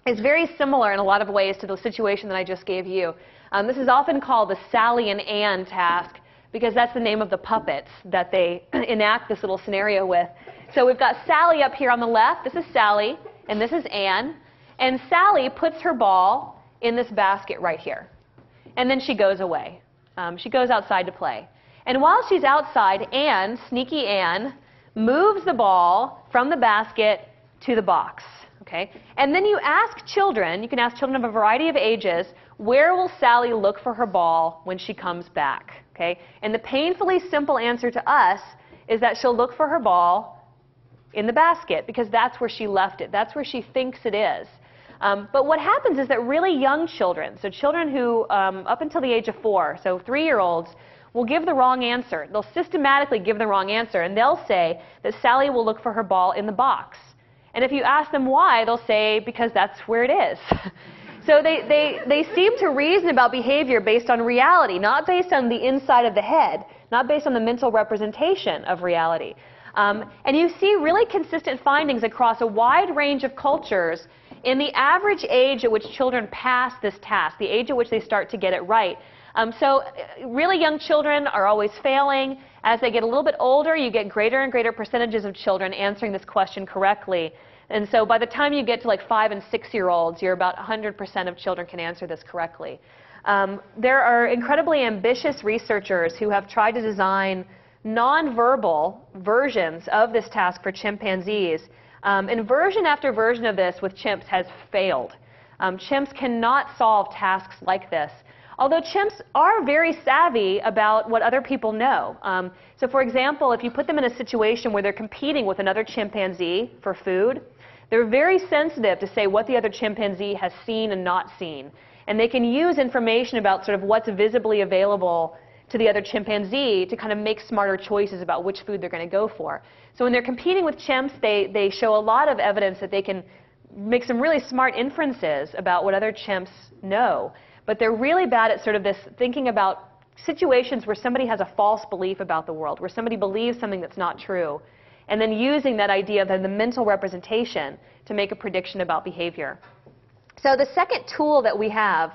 is very similar in a lot of ways to the situation that I just gave you. This is often called the Sally and Ann task, because that's the name of the puppets that they enact this little scenario with. So we've got Sally up here on the left. This is Sally, and this is Ann. And Sally puts her ball in this basket right here. And then she goes away. She goes outside to play. And while she's outside, Ann, sneaky Ann, moves the ball from the basket to the box. Okay? And then you ask children, you can ask children of a variety of ages, where will Sally look for her ball when she comes back? Okay? And the painfully simple answer to us is that she'll look for her ball in the basket, because that's where she left it. That's where she thinks it is. But what happens is that really young children, so children who, up until the age of 4, so 3-year-olds, will give the wrong answer. They'll systematically give the wrong answer, and they'll say that Sally will look for her ball in the box. And if you ask them why, they'll say, because that's where it is. So they seem to reason about behavior based on reality, not based on the inside of the head, not based on the mental representation of reality. And you see really consistent findings across a wide range of cultures in the average age at which children pass this task, the age at which they start to get it right. So really young children are always failing. As they get a little bit older, you get greater and greater percentages of children answering this question correctly. And so by the time you get to like 5- and 6-year-olds, you're about 100% of children can answer this correctly. There are incredibly ambitious researchers who have tried to design nonverbal versions of this task for chimpanzees. And version after version of this with chimps has failed. Chimps cannot solve tasks like this, although chimps are very savvy about what other people know. So for example, if you put them in a situation where they're competing with another chimpanzee for food, they're very sensitive to say what the other chimpanzee has seen and not seen. And they can use information about sort of what's visibly available to the other chimpanzee to kind of make smarter choices about which food they're going to go for. So when they're competing with chimps, they show a lot of evidence that they can make some really smart inferences about what other chimps know. But they're really bad at sort of this thinking about situations where somebody has a false belief about the world, where somebody believes something that's not true, and then using that idea of the mental representation to make a prediction about behavior. So the second tool that we have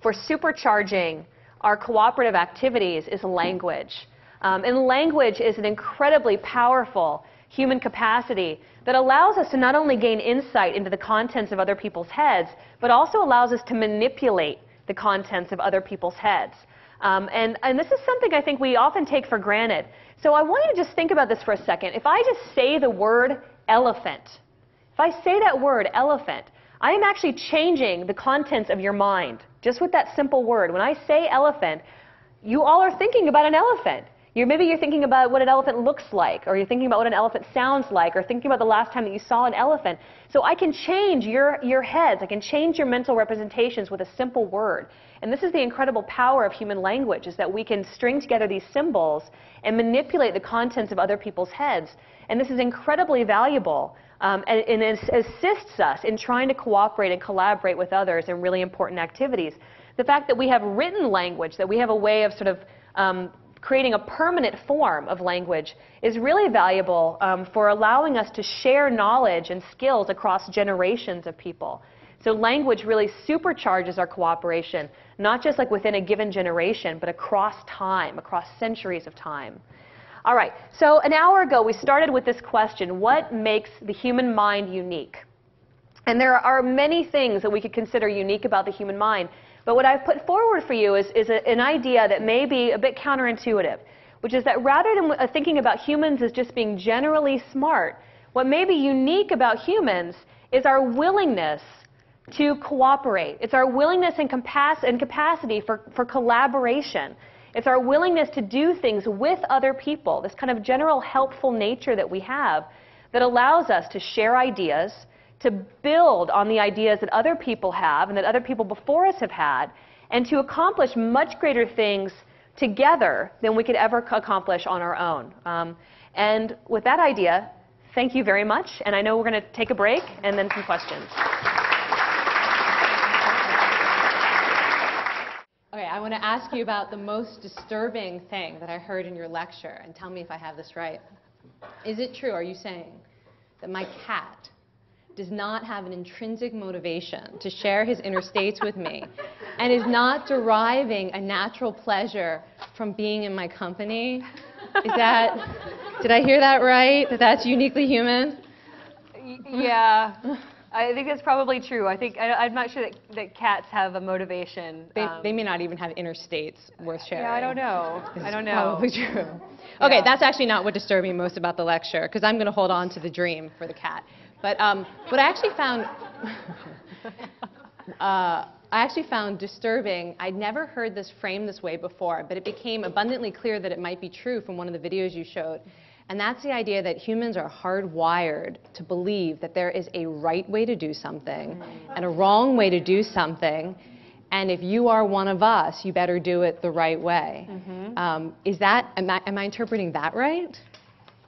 for supercharging our cooperative activities is language. And language is an incredibly powerful human capacity that allows us to not only gain insight into the contents of other people's heads, but also allows us to manipulate the contents of other people's heads. And this is something I think we often take for granted. So I want you to just think about this for a second. If I just say the word elephant, if I say that word elephant, I am actually changing the contents of your mind just with that simple word. When I say elephant, you all are thinking about an elephant. Maybe you're thinking about what an elephant looks like, or you're thinking about what an elephant sounds like, or thinking about the last time that you saw an elephant. So I can change your heads. I can change your mental representations with a simple word. And this is the incredible power of human language, is that we can string together these symbols and manipulate the contents of other people's heads. And this is incredibly valuable, and it assists us in trying to cooperate and collaborate with others in really important activities. The fact that we have written language, that we have a way of sort of creating a permanent form of language, is really valuable for allowing us to share knowledge and skills across generations of people. So language really supercharges our cooperation, not just like within a given generation, but across time, across centuries of time. All right, so an hour ago we started with this question: what makes the human mind unique? And there are many things that we could consider unique about the human mind. But what I've put forward for you is an idea that may be a bit counterintuitive, which is that rather than thinking about humans as just being generally smart, what may be unique about humans is our willingness to cooperate. It's our willingness and capacity for collaboration. It's our willingness to do things with other people, this kind of general helpful nature that we have that allows us to share ideas, to build on the ideas that other people have and that other people before us have had, and to accomplish much greater things together than we could ever accomplish on our own. And with that idea, thank you very much. And I know we're going to take a break and then some questions. I want to ask you about the most disturbing thing that I heard in your lecture, and tell me if I have this right. Is it true, are you saying, that my cat does not have an intrinsic motivation to share his inner states with me and is not deriving a natural pleasure from being in my company? Is that, did I hear that right? That that's uniquely human? Yeah, I think that's probably true. I'm not sure that cats have a motivation. They may not even have inner states worth sharing. Yeah, I don't know. I don't know. Probably true. Okay, that's actually not what disturbed me most about the lecture, because I'm going to hold on to the dream for the cat. But what I actually found disturbing, I'd never heard this framed this way before, but it became abundantly clear that it might be true from one of the videos you showed. And that's the idea that humans are hardwired to believe that there is a right way to do something and a wrong way to do something. And if you are one of us, you better do it the right way. Am I interpreting that right?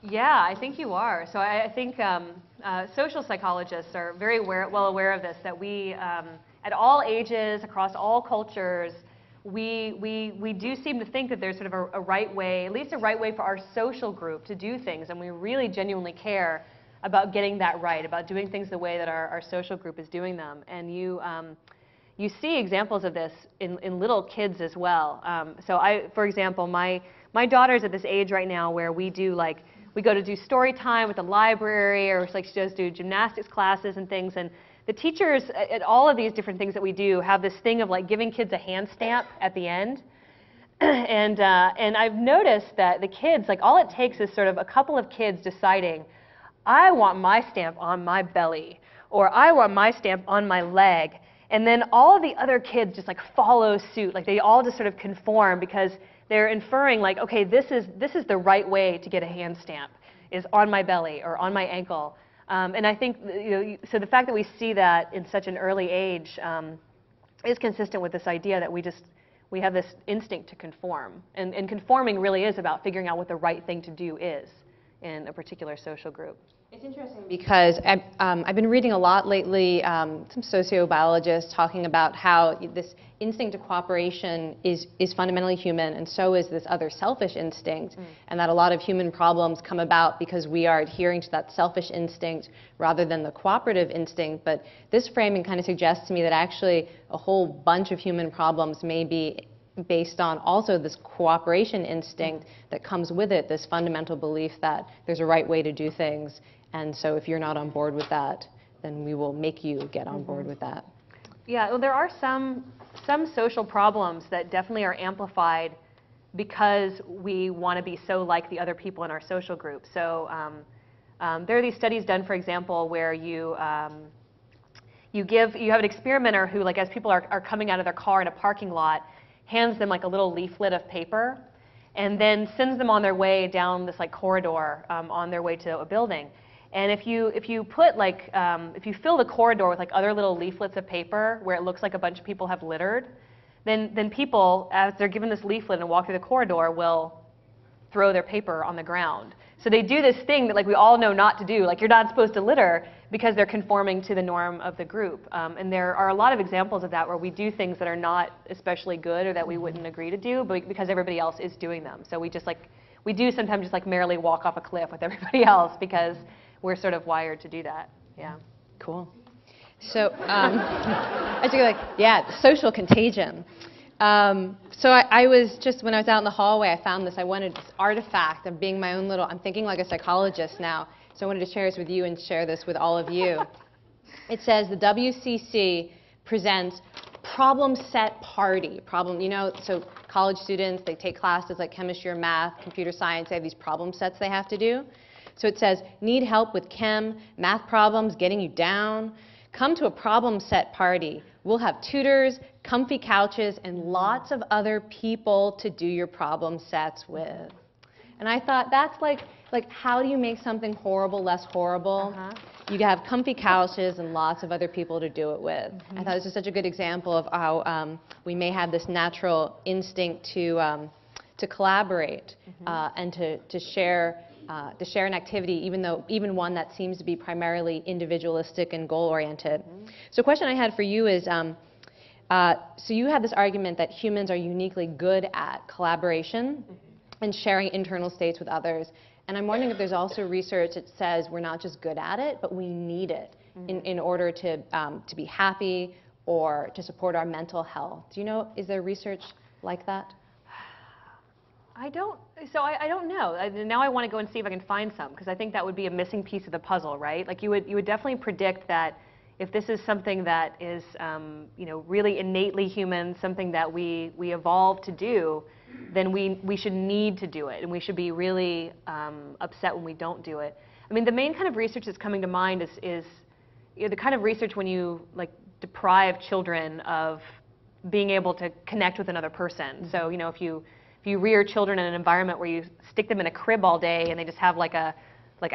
Yeah, I think you are. So I think social psychologists are very well aware of this, that we, at all ages, across all cultures, we do seem to think that there's sort of a right way, at least a right way for our social group to do things, and we really genuinely care about getting that right, about doing things the way that our social group is doing them. And you see examples of this in little kids as well. So for example, my daughter's at this age right now where we go to do story time with the library, or she does do gymnastics classes and things, and the teachers at all of these different things that we do have this thing of giving kids a hand stamp at the end. And I've noticed that the kids, all it takes is sort of a couple of kids deciding, I want my stamp on my belly, or I want my stamp on my leg. And then all of the other kids just follow suit. They all just sort of conform because they're inferring okay, this is the right way to get a hand stamp, is on my belly or on my ankle. And I think, so the fact that we see that in such an early age is consistent with this idea that we have this instinct to conform. And conforming really is about figuring out what the right thing to do is in a particular social group. It's interesting because I've been reading a lot lately, some sociobiologists talking about how this instinct to cooperation is fundamentally human, and so is this other selfish instinct, and that a lot of human problems come about because we are adhering to that selfish instinct rather than the cooperative instinct. But this framing kind of suggests to me that actually a whole bunch of human problems may be based on also this cooperation instinct that comes with it, this fundamental belief that there's a right way to do things. And so if you're not on board with that, then we will make you get on board with that. Yeah, well, there are some social problems that definitely are amplified because we want to be so like the other people in our social group. So there are these studies done, for example, where you have an experimenter who, as people are coming out of their car in a parking lot, hands them a little leaflet of paper, and then sends them on their way down this corridor on their way to a building. And if you put if you fill the corridor with other little leaflets of paper where it looks like a bunch of people have littered, then people, as they're given this leaflet and walk through the corridor, will throw their paper on the ground. So they do this thing that we all know not to do, you're not supposed to litter, because they're conforming to the norm of the group. And there are a lot of examples of that where we do things that are not especially good or that we wouldn't agree to do, but because everybody else is doing them. So we just we do sometimes just merrily walk off a cliff with everybody else because we're sort of wired to do that. Yeah. Cool. So I think social contagion. So I was just, when I was out in the hallway, I found this. I wanted this artifact of being my own little, I'm thinking like a psychologist now, so I wanted to share this with you and share this with all of you. It says the WCC presents problem set party. So college students, they take classes like chemistry or math, computer science, they have these problem sets they have to do. So it says, need help with chem, math problems, getting you down? Come to a problem set party. We'll have tutors, comfy couches, and lots of other people to do your problem sets with. And I thought, that's like how do you make something horrible less horrible? You have comfy couches and lots of other people to do it with. I thought this was such a good example of how we may have this natural instinct to collaborate and to share an activity, even one that seems to be primarily individualistic and goal-oriented. So a question I had for you is, So you had this argument that humans are uniquely good at collaboration and sharing internal states with others. And I'm wondering if there's also research that says we're not just good at it, but we need it in order to be happy or to support our mental health. Do you know, is there research like that? I don't know. Now I want to go and see if I can find some, because I think that would be a missing piece of the puzzle, right? Like you would definitely predict that if this is something that is, really innately human, something that we evolved to do, then we should need to do it, and we should be really upset when we don't do it. I mean, the main kind of research that's coming to mind is the kind of research when you deprive children of being able to connect with another person. So, if you rear children in an environment where you stick them in a crib all day and they just have like a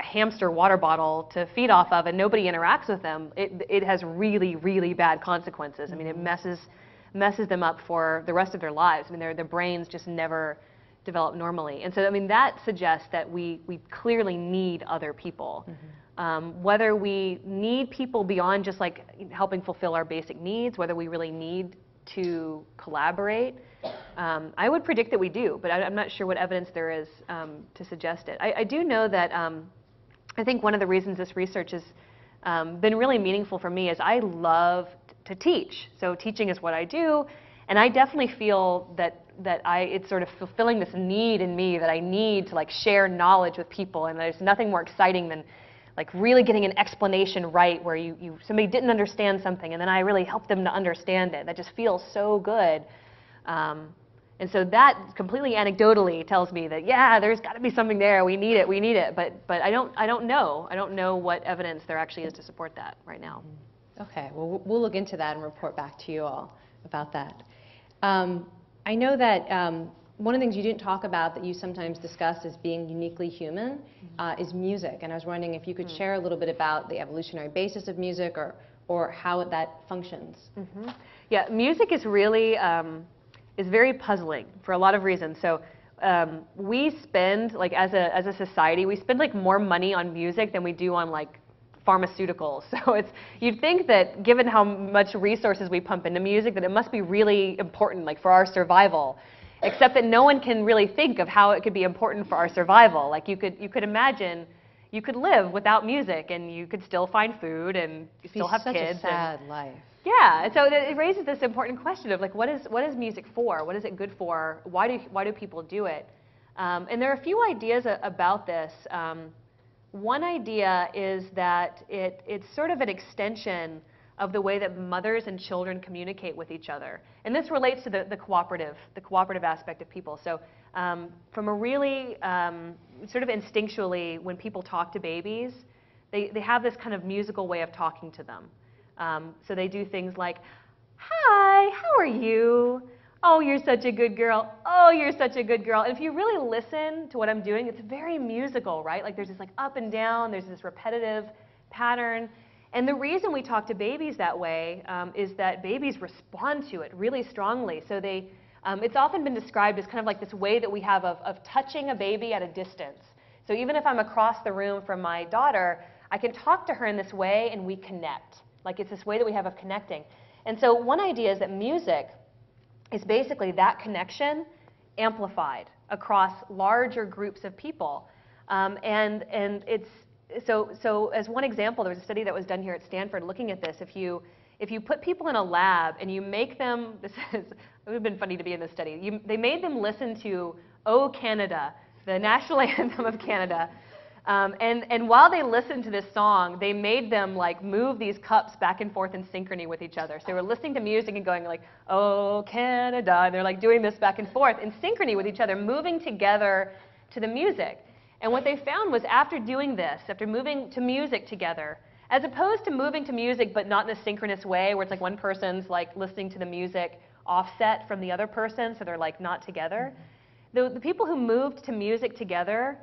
hamster water bottle to feed off of and nobody interacts with them, it has really, really bad consequences. I mean, it messes them up for the rest of their lives. I mean, their brains just never develop normally. And so, I mean, that suggests that we clearly need other people. Whether we need people beyond just helping fulfill our basic needs, whether we really need to collaborate, I would predict that we do, but I'm not sure what evidence there is to suggest it. I do know that I think one of the reasons this research has been really meaningful for me is I love to teach. So teaching is what I do, and I definitely feel that it's sort of fulfilling this need in me that I need to share knowledge with people, and there's nothing more exciting than really getting an explanation right where somebody didn't understand something and then I really helped them to understand it. That just feels so good. And so that completely anecdotally tells me that, yeah, there's got to be something there. We need it. But I don't know what evidence there actually is to support that right now. Okay, well, we'll look into that and report back to you all about that. I know that one of the things you didn't talk about that you sometimes discuss as being uniquely human is music. And I was wondering if you could share a little bit about the evolutionary basis of music or how that functions. Yeah, music is really is very puzzling for a lot of reasons. So we spend, as a society, we spend more money on music than we do on pharmaceuticals. So you'd think that given how much resources we pump into music, that it must be really important for our survival. Except that no one can really think of how it could be important for our survival. You could imagine you could live without music and you could still find food and you still have kids. It's such a sad life. Yeah, and so it raises this important question of what is music for? What is it good for? Why do people do it? And there are a few ideas about this. One idea is that it's sort of an extension of the way that mothers and children communicate with each other. And this relates to the cooperative aspect of people. So from a really sort of instinctually, when people talk to babies, they have this kind of musical way of talking to them. So they do things like, hi, how are you? Oh, you're such a good girl. Oh, you're such a good girl. And if you really listen to what I'm doing, it's very musical, right? There's this up and down, there's this repetitive pattern. And the reason we talk to babies that way is that babies respond to it really strongly. So it's often been described as kind of this way that we have of touching a baby at a distance. So even if I'm across the room from my daughter, I can talk to her in this way and we connect. It's this way that we have of connecting. And so one idea is that music is basically that connection amplified across larger groups of people. And it's So as one example, there was a study that was done here at Stanford looking at this. If you put people in a lab and you make them, it would have been funny to be in this study. They made them listen to "O Canada," the national anthem of Canada. And while they listened to this song, they made them move these cups back and forth in synchrony with each other. So they were listening to music and going "Oh Canada," and they're doing this back and forth in synchrony with each other, moving together to the music. And what they found was after doing this, after moving to music together, as opposed to moving to music but not in a synchronous way where it's one person's listening to the music offset from the other person, so they're not together, the people who moved to music together,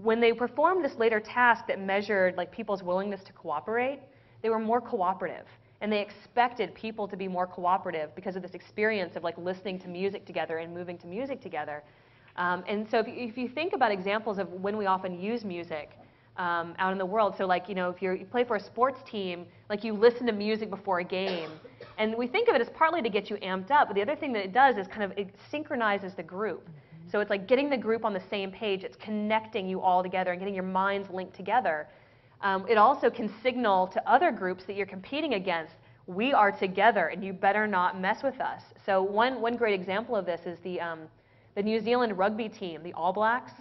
when they performed this later task that measured people's willingness to cooperate, they were more cooperative. And they expected people to be more cooperative because of this experience of listening to music together and moving to music together. And so if you think about examples of when we often use music out in the world, so if you play for a sports team, you listen to music before a game, And we think of it as partly to get you amped up, but the other thing that it does is kind of it synchronizes the group. So it's like getting the group on the same page. It's connecting you all together and getting your minds linked together. It also can signal to other groups that you're competing against, we are together and you better not mess with us. So one great example of this is the New Zealand rugby team, the All Blacks.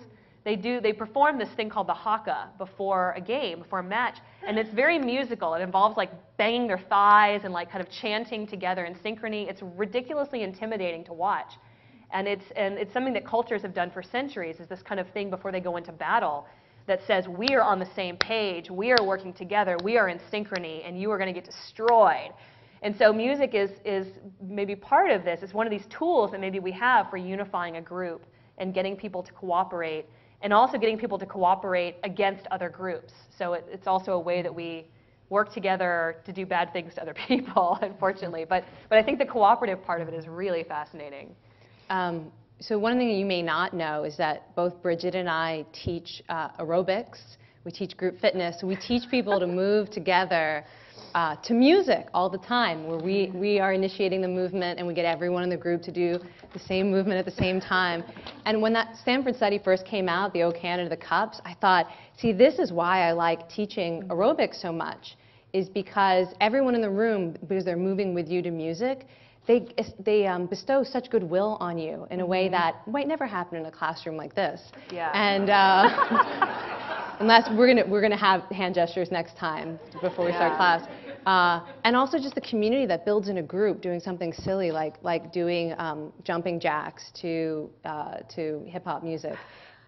They perform this thing called the haka before a game, before a match, and it's very musical. It involves like banging their thighs and like kind of chanting together in synchrony. It's ridiculously intimidating to watch. And it's something that cultures have done for centuries, is this kind of thing before they go into battle that says, we are on the same page, we are working together, we are in synchrony, and you are going to get destroyed. And so music is maybe part of this. It's one of these tools that maybe we have for unifying a group and getting people to cooperate, and also getting people to cooperate against other groups. So it's also a way that we work together to do bad things to other people, unfortunately. But I think the cooperative part of it is really fascinating. So one thing you may not know is that both Bridget and I teach aerobics. We teach group fitness. We teach people to move together to music all the time, where we are initiating the movement and we get everyone in the group to do the same movement at the same time. And when that Stanford study first came out, the O Canada, the Cups, I thought, see, this is why I like teaching aerobics so much, is because everyone in the room, because they're moving with you to music, they bestow such goodwill on you in a way that might never happen in a classroom like this. Yeah. And unless we're gonna have hand gestures next time before we start class. And also just the community that builds in a group, doing something silly like doing jumping jacks to hip hop music.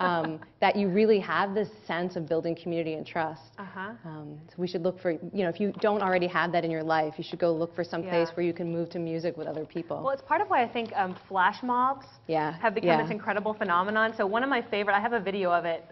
That you really have this sense of building community and trust. So we should look for, if you don't already have that in your life, you should go look for some place where you can move to music with other people. Well, it's part of why I think flash mobs have become this incredible phenomenon. So one of my favorite, I have a video of it.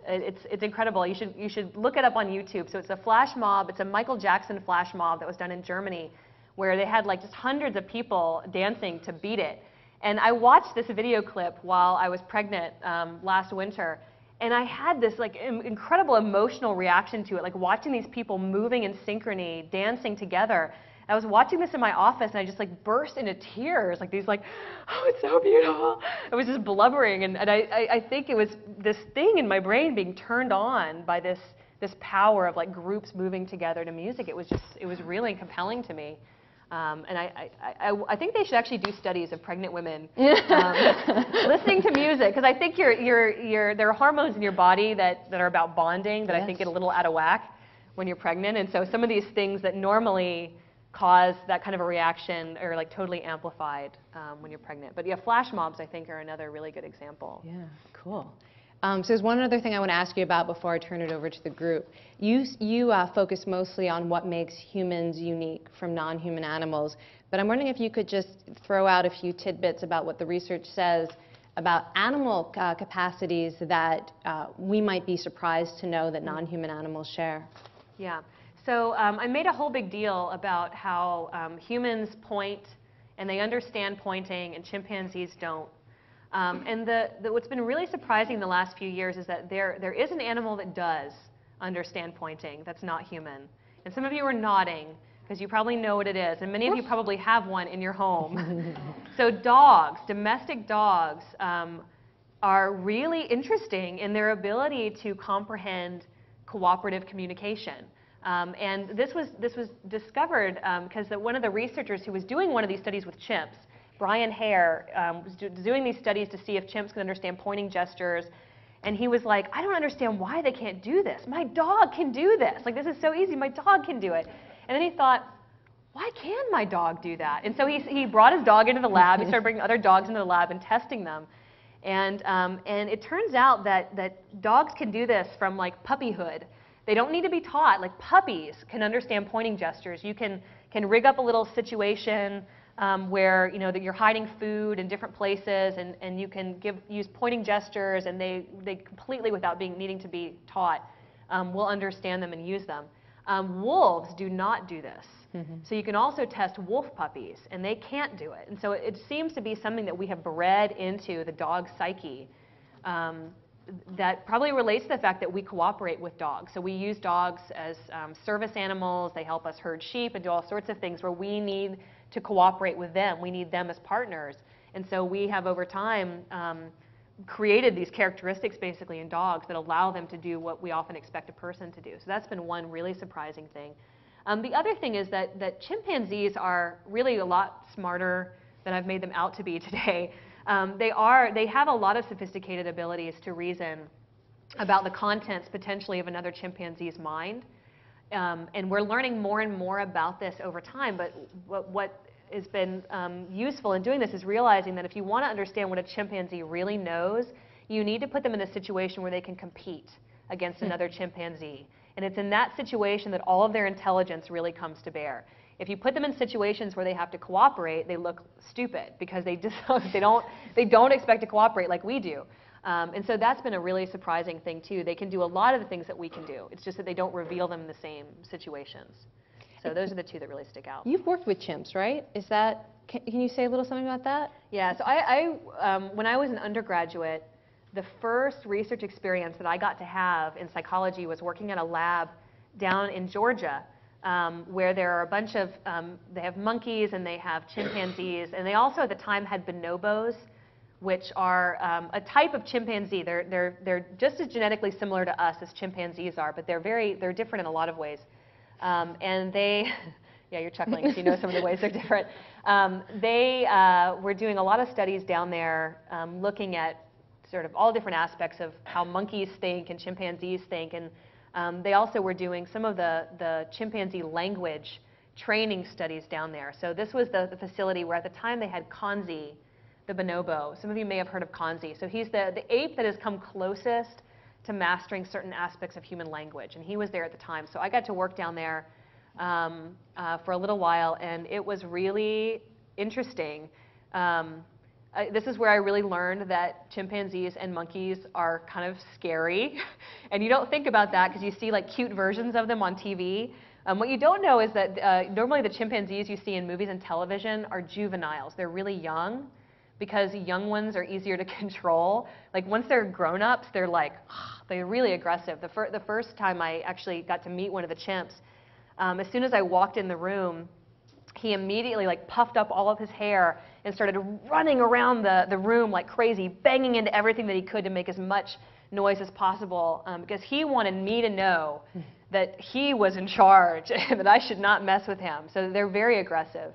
It's incredible. You should look it up on YouTube. So it's a flash mob. It's a Michael Jackson flash mob that was done in Germany, where they had like just hundreds of people dancing to Beat It. And I watched this video clip while I was pregnant last winter, and I had this like incredible emotional reaction to it, like watching these people moving in synchrony, dancing together. I was watching this in my office, and I just like burst into tears, like these like, oh, it's so beautiful. I was just blubbering, and I think it was this thing in my brain being turned on by this power of like groups moving together to music. It was really compelling to me. And I think they should actually do studies of pregnant women listening to music, because I think there are hormones in your body that are about bonding that I think get a little out of whack when you're pregnant, and so some of these things that normally cause that kind of a reaction are like totally amplified when you're pregnant. But yeah, flash mobs I think are another really good example. Yeah, cool. So there's one other thing I want to ask you about before I turn it over to the group. You focus mostly on what makes humans unique from non-human animals, but I'm wondering if you could just throw out a few tidbits about what the research says about animal capacities that we might be surprised to know that non-human animals share. Yeah. So I made a whole big deal about how humans point and they understand pointing and chimpanzees don't. And what's been really surprising the last few years is that there is an animal that does understand pointing that's not human. And some of you are nodding because you probably know what it is, and many of you probably have one in your home. So dogs, domestic dogs, are really interesting in their ability to comprehend cooperative communication. And this was discovered because one of the researchers who was doing one of these studies with chimps, Brian Hare, was doing these studies to see if chimps can understand pointing gestures. And he was like, I don't understand why they can't do this. My dog can do this. Like, this is so easy. My dog can do it. And then he thought, why can my dog do that? And so he brought his dog into the lab. He started bringing other dogs into the lab and testing them. And it turns out that dogs can do this from like puppyhood. They don't need to be taught. Like, puppies can understand pointing gestures. You can rig up a little situation where that you're hiding food in different places, and you can use pointing gestures, and they completely, without needing to be taught, will understand them and use them. Wolves do not do this. So you can also test wolf puppies, and they can't do it. And so it seems to be something that we have bred into the dog psyche. that probably relates to the fact that we cooperate with dogs. So we use dogs as service animals. They help us herd sheep and do all sorts of things where we need to cooperate with them. We need them as partners. And so we have over time created these characteristics basically in dogs that allow them to do what we often expect a person to do. So that's been one really surprising thing. The other thing is that chimpanzees are really a lot smarter than I've made them out to be today. They have a lot of sophisticated abilities to reason about the contents potentially of another chimpanzee's mind. And we're learning more and more about this over time, but what has been useful in doing this is realizing that if you want to understand what a chimpanzee really knows, you need to put them in a situation where they can compete against another chimpanzee. And it's in that situation that all of their intelligence really comes to bear. If you put them in situations where they have to cooperate, they look stupid because they don't expect to cooperate like we do. And so that's been a really surprising thing too. They can do a lot of the things that we can do. It's just that they don't reveal them in the same situations. So those are the two that really stick out. You've worked with chimps, right? Is that, can you say a little something about that? Yeah, so when I was an undergraduate, the first research experience that I got to have in psychology was working at a lab down in Georgia, where there are a bunch of, they have monkeys and they have chimpanzees, and they also at the time had bonobos, which are a type of chimpanzee. They're just as genetically similar to us as chimpanzees are, but they're different in a lot of ways. And they, yeah, you're chuckling because you know some of the ways they're different. They were doing a lot of studies down there looking at sort of all different aspects of how monkeys think and chimpanzees think. And they also were doing some of the chimpanzee language training studies down there. So this was the facility where at the time they had Kanzi, the bonobo. Some of you may have heard of Kanzi. So he's the ape that has come closest to mastering certain aspects of human language. And he was there at the time. So I got to work down there for a little while, and it was really interesting. This is where I really learned that chimpanzees and monkeys are kind of scary. And you don't think about that because you see like cute versions of them on TV. What you don't know is that normally the chimpanzees you see in movies and television are juveniles. They're really young because young ones are easier to control. Like once they're grown-ups, they're like, they're really aggressive. The first time I actually got to meet one of the chimps, as soon as I walked in the room, he immediately like puffed up all of his hair and started running around the room like crazy, banging into everything that he could to make as much noise as possible, because he wanted me to know that he was in charge and that I should not mess with him. So they're very aggressive.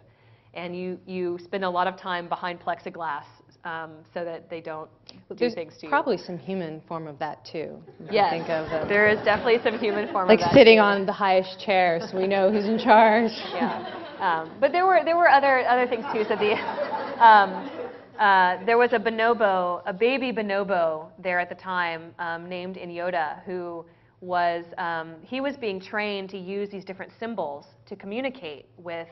And you spend a lot of time behind plexiglass so that they don't do things to you. There's probably some human form of that too. Yes, think of there is definitely some human form like of that. Like sitting too. on the highest chair so we know who's in charge. Yeah, but there were other things too. So there was a bonobo, a baby bonobo there at the time named Inyota, who was he was being trained to use these different symbols to communicate with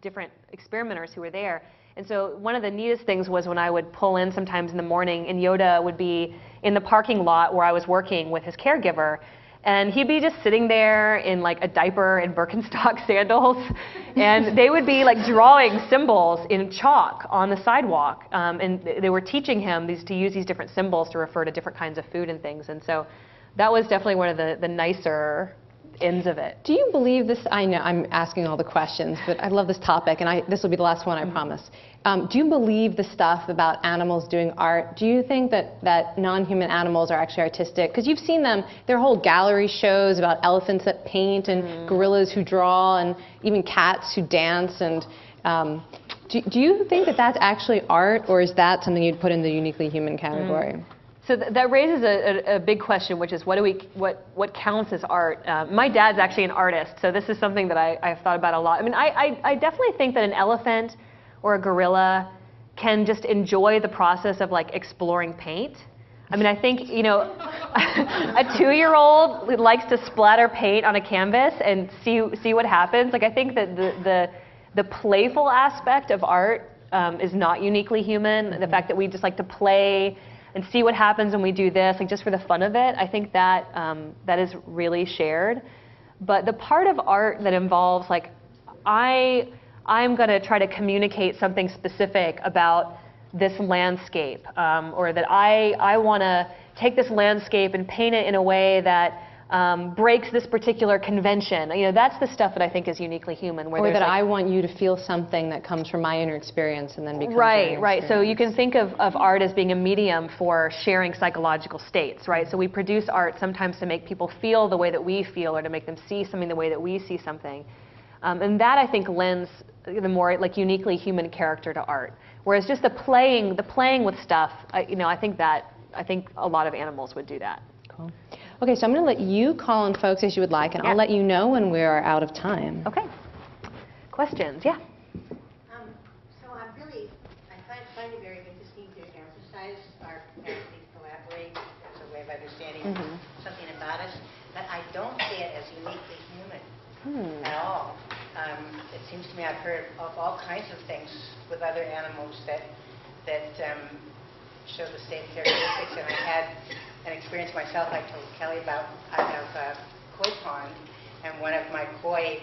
different experimenters who were there. And so one of the neatest things was when I would pull in sometimes in the morning, and Yoda would be in the parking lot where I was working with his caregiver, and he'd be just sitting there in like a diaper and Birkenstock sandals, and they would be like drawing symbols in chalk on the sidewalk, and they were teaching him to use these different symbols to refer to different kinds of food and things. And so that was definitely one of the nicer ends of it. Do you believe this? I know I'm asking all the questions, but I love this topic, and this will be the last one, I promise. Do you believe the stuff about animals doing art? Do you think that non-human animals are actually artistic? Because you've seen them, there are whole gallery shows about elephants that paint and gorillas who draw and even cats who dance. And do you think that that's actually art, or is that something you'd put in the uniquely human category? So that raises a big question, which is what counts as art? My dad's actually an artist, so this is something that I've thought about a lot. I mean, I definitely think that an elephant or a gorilla can just enjoy the process of like exploring paint. I mean, I think, you know, a 2-year-old likes to splatter paint on a canvas and see what happens. Like I think that the playful aspect of art is not uniquely human. The fact that we just like to play and see what happens when we do this, like just for the fun of it, I think that that is really shared. But the part of art that involves like, I'm going to try to communicate something specific about this landscape, or that I want to take this landscape and paint it in a way that breaks this particular convention. That's the stuff that I think is uniquely human. Or that I want you to feel something that comes from my inner experience and then becomes your right, inner right. So experience. you can think of art as being a medium for sharing psychological states, right? So we produce art sometimes to make people feel the way that we feel, or to make them see something the way that we see something. And that, I think, lends the more uniquely human character to art. Whereas just the playing with stuff, I think a lot of animals would do that. Cool. Okay, so I'm going to let you call on folks as you would like, and Yeah. I'll let you know when we are out of time. Okay. Questions? Yeah. So I find it very interesting to emphasize our capacity to collaborate as a way of understanding something about us, but I don't see it as uniquely human at all. It seems to me I've heard of all kinds of things with other animals that show the same characteristics, and I had an experience myself I told Kelly about. I have a koi pond, and one of my koi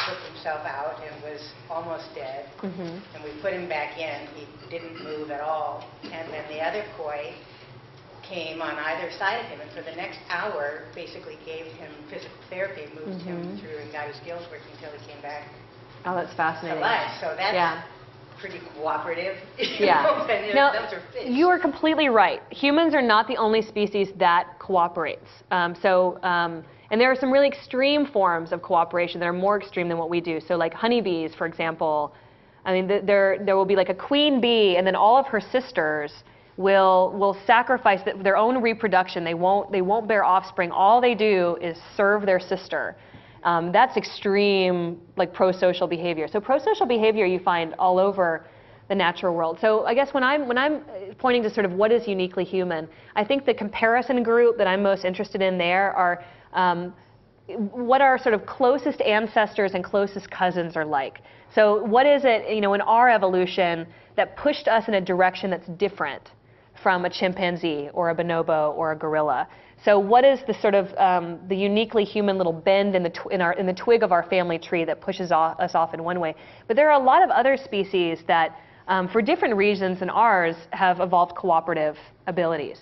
took himself out and was almost dead, and we put him back in. He didn't move at all, and then the other koi came on either side of him, and for the next hour basically gave him physical therapy, moved him through and got his gills working until he came back Oh, that's to fascinating. life. So that's Yeah. pretty cooperative. Yeah. And Now, those are fish. you are completely right. Humans are not the only species that cooperates. And there are some really extreme forms of cooperation that are more extreme than what we do. So like honeybees, for example, I mean, there will be like a queen bee, and then all of her sisters will sacrifice their own reproduction. They won't bear offspring. All they do is serve their sister. That's extreme, like pro-social behavior. So pro-social behavior you find all over the natural world. So I guess when I'm pointing to sort of what is uniquely human, I think the comparison group that I'm most interested in there are what our sort of closest ancestors and closest cousins are like. So what is it, in our evolution that pushed us in a direction that's different from a chimpanzee or a bonobo or a gorilla? So what is the sort of the uniquely human little bend in the twig of our family tree that pushes us off in one way? But there are a lot of other species that, for different reasons than ours, have evolved cooperative abilities.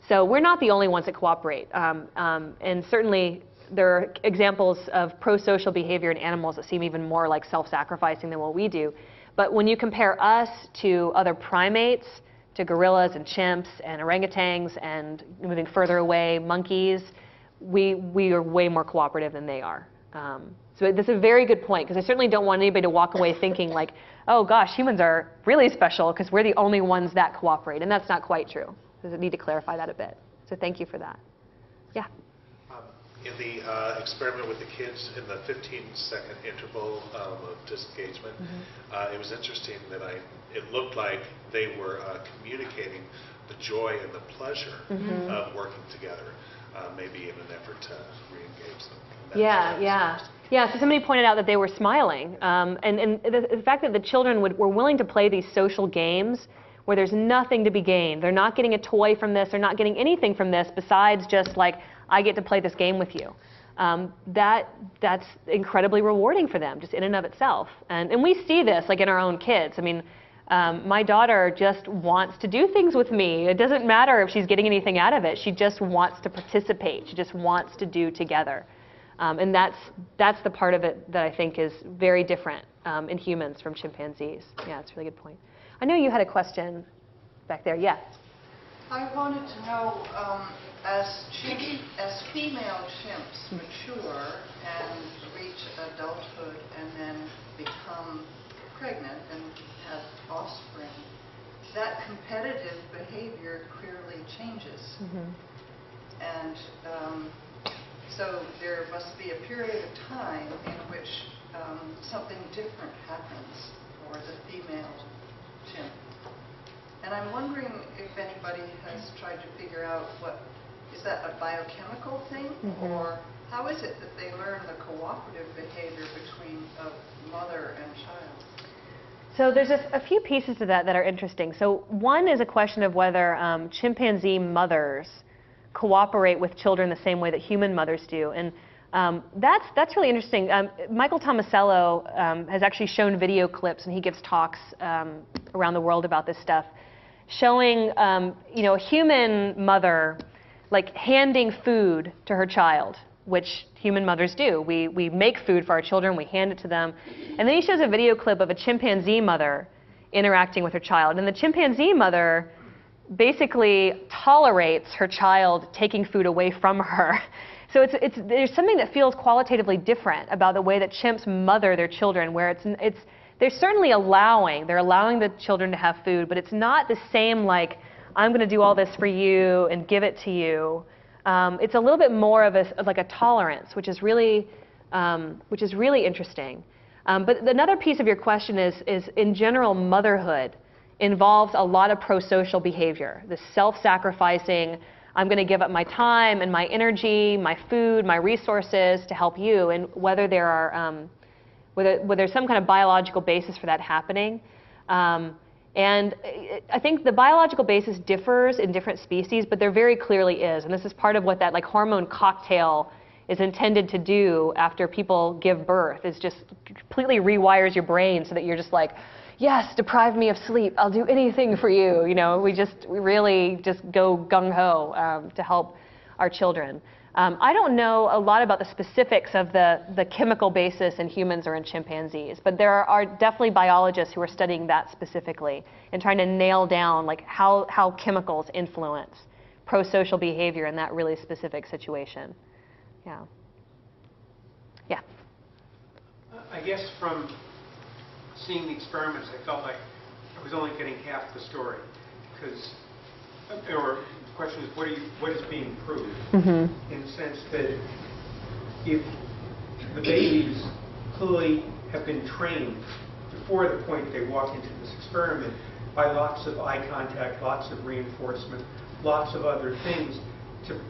So we're not the only ones that cooperate, and certainly there are examples of pro-social behavior in animals that seem even more like self-sacrificing than what we do. But when you compare us to other primates, to gorillas and chimps and orangutans and moving further away, monkeys, we are way more cooperative than they are. So that's a very good point, because I certainly don't want anybody to walk away thinking like, oh gosh, humans are really special because we're the only ones that cooperate, and that's not quite true. So I need to clarify that a bit. So thank you for that. Yeah. In the experiment with the kids in the 15-second interval of disengagement, it was interesting that it looked like they were communicating the joy and the pleasure of working together, maybe in an effort to re-engage them. Yeah, so somebody pointed out that they were smiling. And the fact that the children were willing to play these social games where there's nothing to be gained. They're not getting a toy from this. They're not getting anything from this besides just like, I get to play this game with you. That's incredibly rewarding for them, just in and of itself. And we see this like in our own kids. I mean, my daughter just wants to do things with me. It doesn't matter if she's getting anything out of it. She just wants to participate. She just wants to do together. And that's the part of it that I think is very different in humans from chimpanzees. Yeah, it's a really good point. I know you had a question back there. Yes. I wanted to know, as female chimps mature and reach adulthood and then become pregnant and have offspring, that competitive behavior clearly changes. And so there must be a period of time in which something different happens for the female chimp. And I'm wondering if anybody has tried to figure out is that a biochemical thing, or how is it that they learn the cooperative behavior between a mother and child? So there's a few pieces to that are interesting. So one is a question of whether chimpanzee mothers cooperate with children the same way that human mothers do. And that's really interesting. Michael Tomasello has actually shown video clips, and he gives talks around the world about this stuff. showing a human mother like handing food to her child, which human mothers do. We make food for our children, we hand it to them. And then he shows a video clip of a chimpanzee mother interacting with her child. And the chimpanzee mother basically tolerates her child taking food away from her. So there's something that feels qualitatively different about the way that chimps mother their children, where they're certainly they're allowing the children to have food, but it's not the same like, I'm going to do all this for you and give it to you. It's a little bit more of a tolerance, which is really interesting. But another piece of your question is in general, motherhood involves a lot of pro-social behavior, the self-sacrificing. I'm going to give up my time and my energy, my food, my resources to help you, and whether there's some kind of biological basis for that happening. And I think the biological basis differs in different species, but there very clearly is. And this is part of what that hormone cocktail is intended to do after people give birth, is just completely rewires your brain so that you're just like, yes, deprive me of sleep, I'll do anything for you. We really just go gung-ho to help our children. I don't know a lot about the specifics of the chemical basis in humans or in chimpanzees, but there are definitely biologists who are studying that specifically and trying to nail down how chemicals influence pro-social behavior in that really specific situation. Yeah. Yeah. I guess from seeing the experiments, I felt like I was only getting half the story, or the question is, what is being proved? Mm-hmm. In the sense that if the babies clearly have been trained before the point they walk into this experiment by lots of eye contact, lots of reinforcement, lots of other things to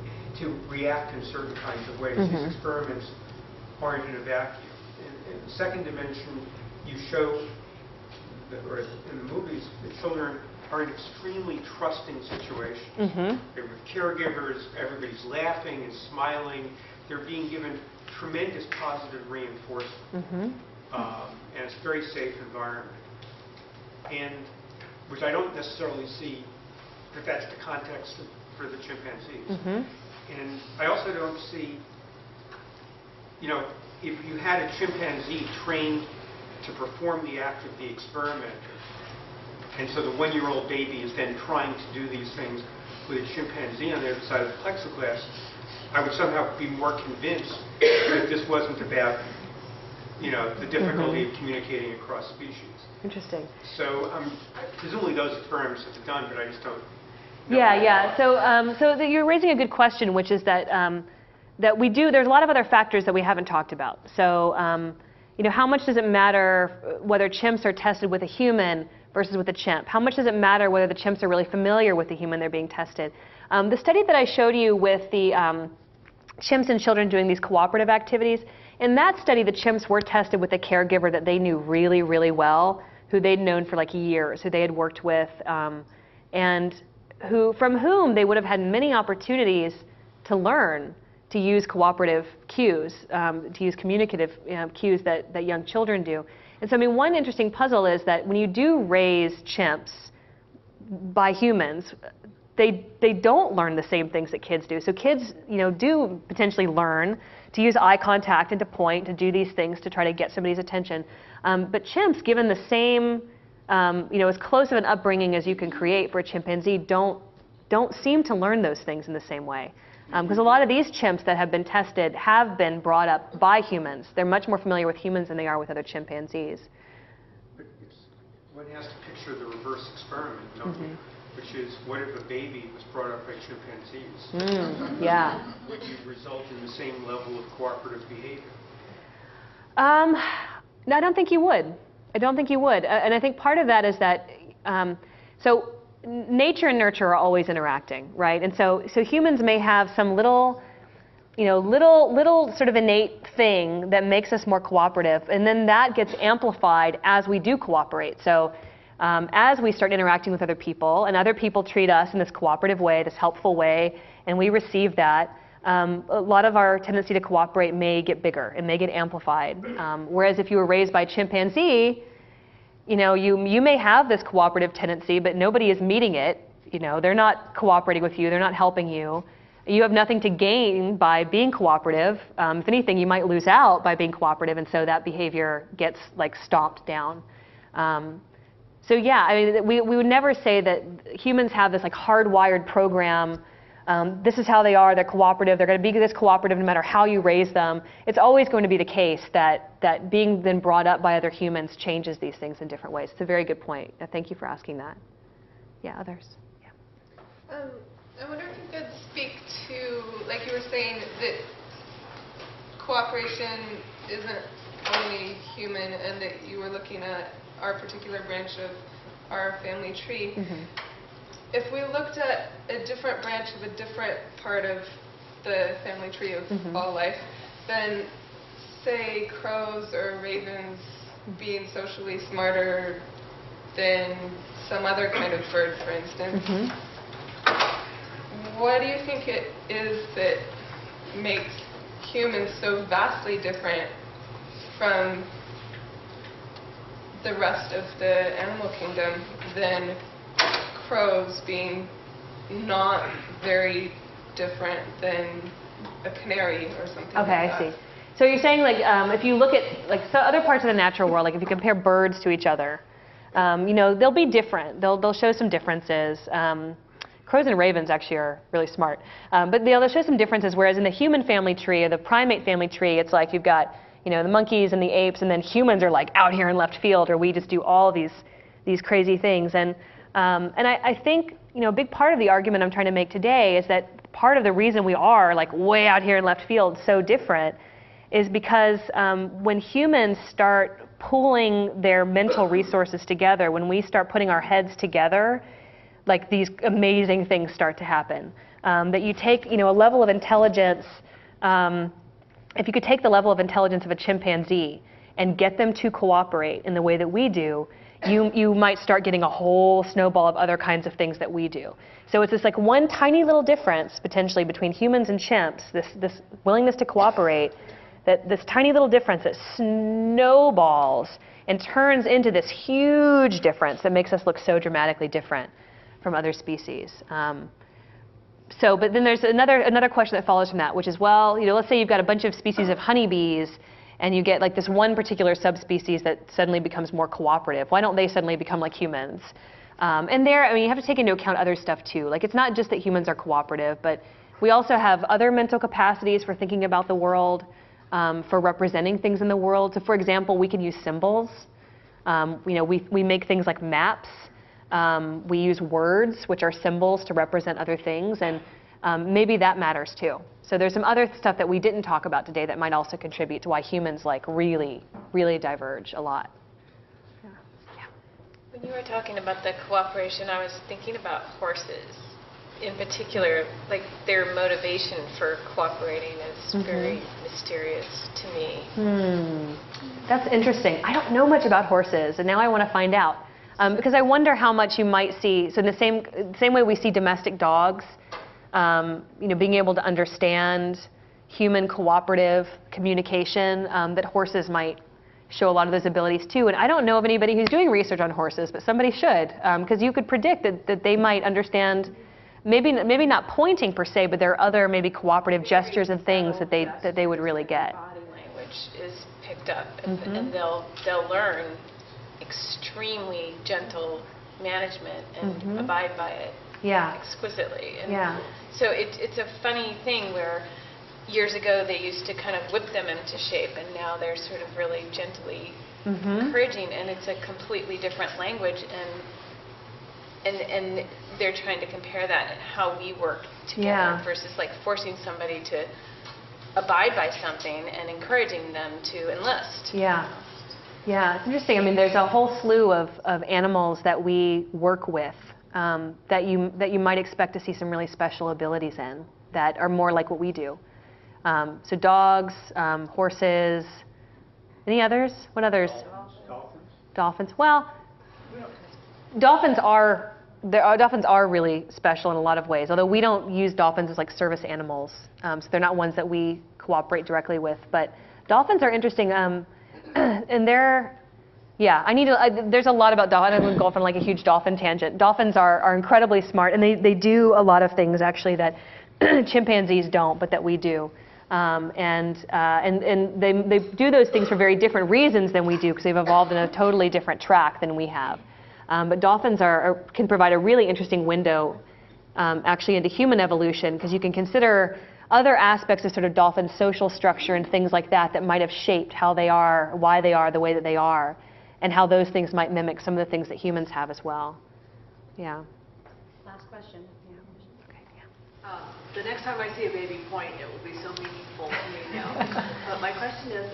react in certain kinds of ways. Mm-hmm. These experiments aren't in a vacuum. In the second dimension, you show, or in the movies, the children are in extremely trusting situations. Mm-hmm. They're with caregivers, everybody's laughing and smiling. They're being given tremendous positive reinforcement. Mm-hmm. And it's a very safe environment. And which I don't necessarily see that that's the context for the chimpanzees. Mm-hmm. And I also don't see, if you had a chimpanzee trained to perform the act of the experiment, and so the one-year-old baby is then trying to do these things with a chimpanzee on the other side of the plexiglass, I would somehow be more convinced that this wasn't about, the difficulty of communicating across species. Interesting. So presumably those experiments have been done, but I just don't know. Yeah. So you're raising a good question, which is that that there's a lot of other factors that we haven't talked about. So how much does it matter whether chimps are tested with a human versus with a chimp? How much does it matter whether the chimps are really familiar with the human they're being tested? The study that I showed you with the chimps and children doing these cooperative activities, in that study the chimps were tested with a caregiver that they knew really, really well, who they'd known for years, who they had worked with, and from whom they would have had many opportunities to learn to use cooperative cues, to use communicative cues that young children do. And so, one interesting puzzle is that when you do raise chimps by humans, they don't learn the same things that kids do. So kids, do potentially learn to use eye contact and to point, to do these things to try to get somebody's attention. But chimps, given the same, as close of an upbringing as you can create for a chimpanzee, don't seem to learn those things in the same way. Because a lot of these chimps that have been tested have been brought up by humans. They're much more familiar with humans than they are with other chimpanzees. But one has to picture the reverse experiment, which is, what if a baby was brought up by chimpanzees? Yeah. Would you result in the same level of cooperative behavior? No, I don't think you would. And I think part of that is that, so nature and nurture are always interacting, right? And so humans may have some little sort of innate thing that makes us more cooperative, and then that gets amplified as we do cooperate. So as we start interacting with other people, and other people treat us in this cooperative way, this helpful way, and we receive that, a lot of our tendency to cooperate may get bigger, it may get amplified. Whereas if you were raised by a chimpanzee, you know, you may have this cooperative tendency, but nobody is meeting it. You know, they're not cooperating with you. They're not helping you. You have nothing to gain by being cooperative. If anything, you might lose out by being cooperative, and so that behavior gets like stomped down. So yeah, I mean, we would never say that humans have this like hardwired program. This is how they are. They're cooperative. They're going to be this cooperative no matter how you raise them. It's always going to be the case that being then brought up by other humans changes these things in different ways. It's a very good point. Thank you for asking that. Yeah, others. Yeah. I wonder if you could speak to, like you were saying, that cooperation isn't only human, and that you were looking at our particular branch of our family tree. Mm-hmm. If we looked at a different branch of a different part of the family tree of all life, then say crows or ravens being socially smarter than some other kind of bird, for instance, what do you think it is that makes humans so vastly different from the rest of the animal kingdom than crows being not very different than a canary or something like that? Okay, I see. So you're saying like if you look at like so other parts of the natural world, like if you compare birds to each other, you know, they'll be different. They'll show some differences. Crows and ravens actually are really smart, but they'll show some differences. Whereas in the human family tree or the primate family tree, it's like you've got, you know, the monkeys and the apes, and then humans are like out here in left field, or we just do all these crazy things. And I think, you know, a big part of the argument I'm trying to make today is that part of the reason we are like way out here in left field so different is because when humans start pooling their mental resources together, when we start putting our heads together, like these amazing things start to happen. That you take, you know, a level of intelligence, if you could take the level of intelligence of a chimpanzee and get them to cooperate in the way that we do, you might start getting a whole snowball of other kinds of things that we do. So it's this like one tiny little difference potentially between humans and chimps, this willingness to cooperate, that this tiny little difference that snowballs and turns into this huge difference that makes us look so dramatically different from other species. But then there's another question that follows from that, which is, well, you know, let's say you've got a bunch of species of honeybees, and you get like this one particular subspecies that suddenly becomes more cooperative. Why don't they suddenly become like humans? And there, I mean, you have to take into account other stuff too. Like, it's not just that humans are cooperative, but we also have other mental capacities for thinking about the world, for representing things in the world. So, for example, we can use symbols. You know, we make things like maps. We use words, which are symbols, to represent other things, and maybe that matters too. So there's some other stuff that we didn't talk about today that might also contribute to why humans like really, really diverge a lot. Yeah. When you were talking about the cooperation, I was thinking about horses. In particular, like their motivation for cooperating is very mysterious to me. That's interesting. I don't know much about horses, and now I want to find out. Because I wonder how much you might see. So in the same way we see domestic dogs, you know, being able to understand human cooperative communication, that horses might show a lot of those abilities too. And I don't know of anybody who's doing research on horses, but somebody should, because you could predict that they might understand, maybe not pointing per se, but there are other maybe cooperative gestures and things that they would really get. Body language is picked up, and they'll learn extremely gentle management and abide by it exquisitely. And so it's a funny thing where years ago they used to kind of whip them into shape, and now they're sort of really gently encouraging, and it's a completely different language, and they're trying to compare that and how we work together versus like forcing somebody to abide by something and encouraging them to enlist. Yeah, it's interesting. I mean, there's a whole slew of animals that we work with that you might expect to see some really special abilities in that are more like what we do. So dogs, horses, any others? What others? Dolphins. Well, dolphins are really special in a lot of ways, although we don't use dolphins as like service animals, so they're not ones that we cooperate directly with. But dolphins are interesting. And Yeah, there's a lot about dolphins. I'm going to go off on like a huge dolphin tangent. Dolphins are incredibly smart, and they do a lot of things actually that chimpanzees don't, but that we do. And they do those things for very different reasons than we do, because they've evolved in a totally different track than we have. But dolphins can provide a really interesting window actually into human evolution, because you can consider other aspects of sort of dolphin social structure and things like that that might have shaped how they are, why they are the way that they are, and how those things might mimic some of the things that humans have as well. Yeah. Last question. Okay, yeah. The next time I see a baby point, it will be so meaningful to me now. But my question is,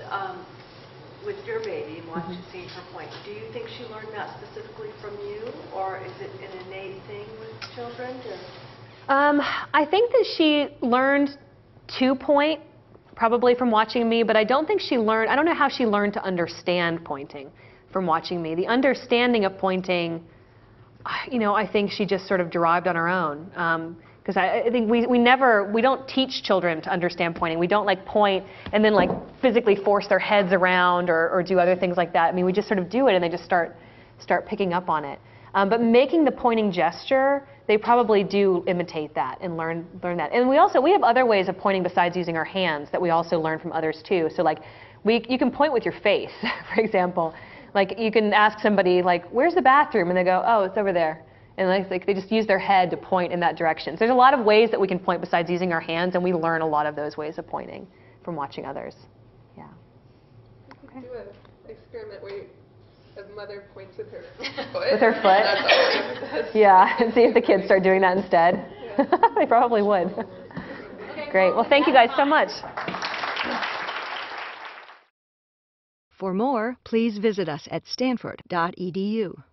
with your baby and seeing her point, do you think she learned that specifically from you, or is it an innate thing with children? I think that she learned to point probably from watching me, but I don't know how she learned to understand pointing from watching me. The understanding of pointing, I think she just sort of derived on her own. Because I think we don't teach children to understand pointing. We don't like point and then like physically force their heads around or do other things like that. I mean, we just sort of do it and they just start picking up on it. But making the pointing gesture, they probably do imitate that and learn that. And we have other ways of pointing besides using our hands that we also learn from others too. So like you can point with your face, for example. Like you can ask somebody like, where's the bathroom? And they go, oh, it's over there. And like they just use their head to point in that direction. So there's a lot of ways that we can point besides using our hands, and we learn a lot of those ways of pointing from watching others. Yeah. Okay. Do an experiment where a mother points with her foot. With her foot? Yeah, and see if the kids start doing that instead. Yeah. They probably would. Okay, great. Well, thank you guys so much. For more, please visit us at stanford.edu.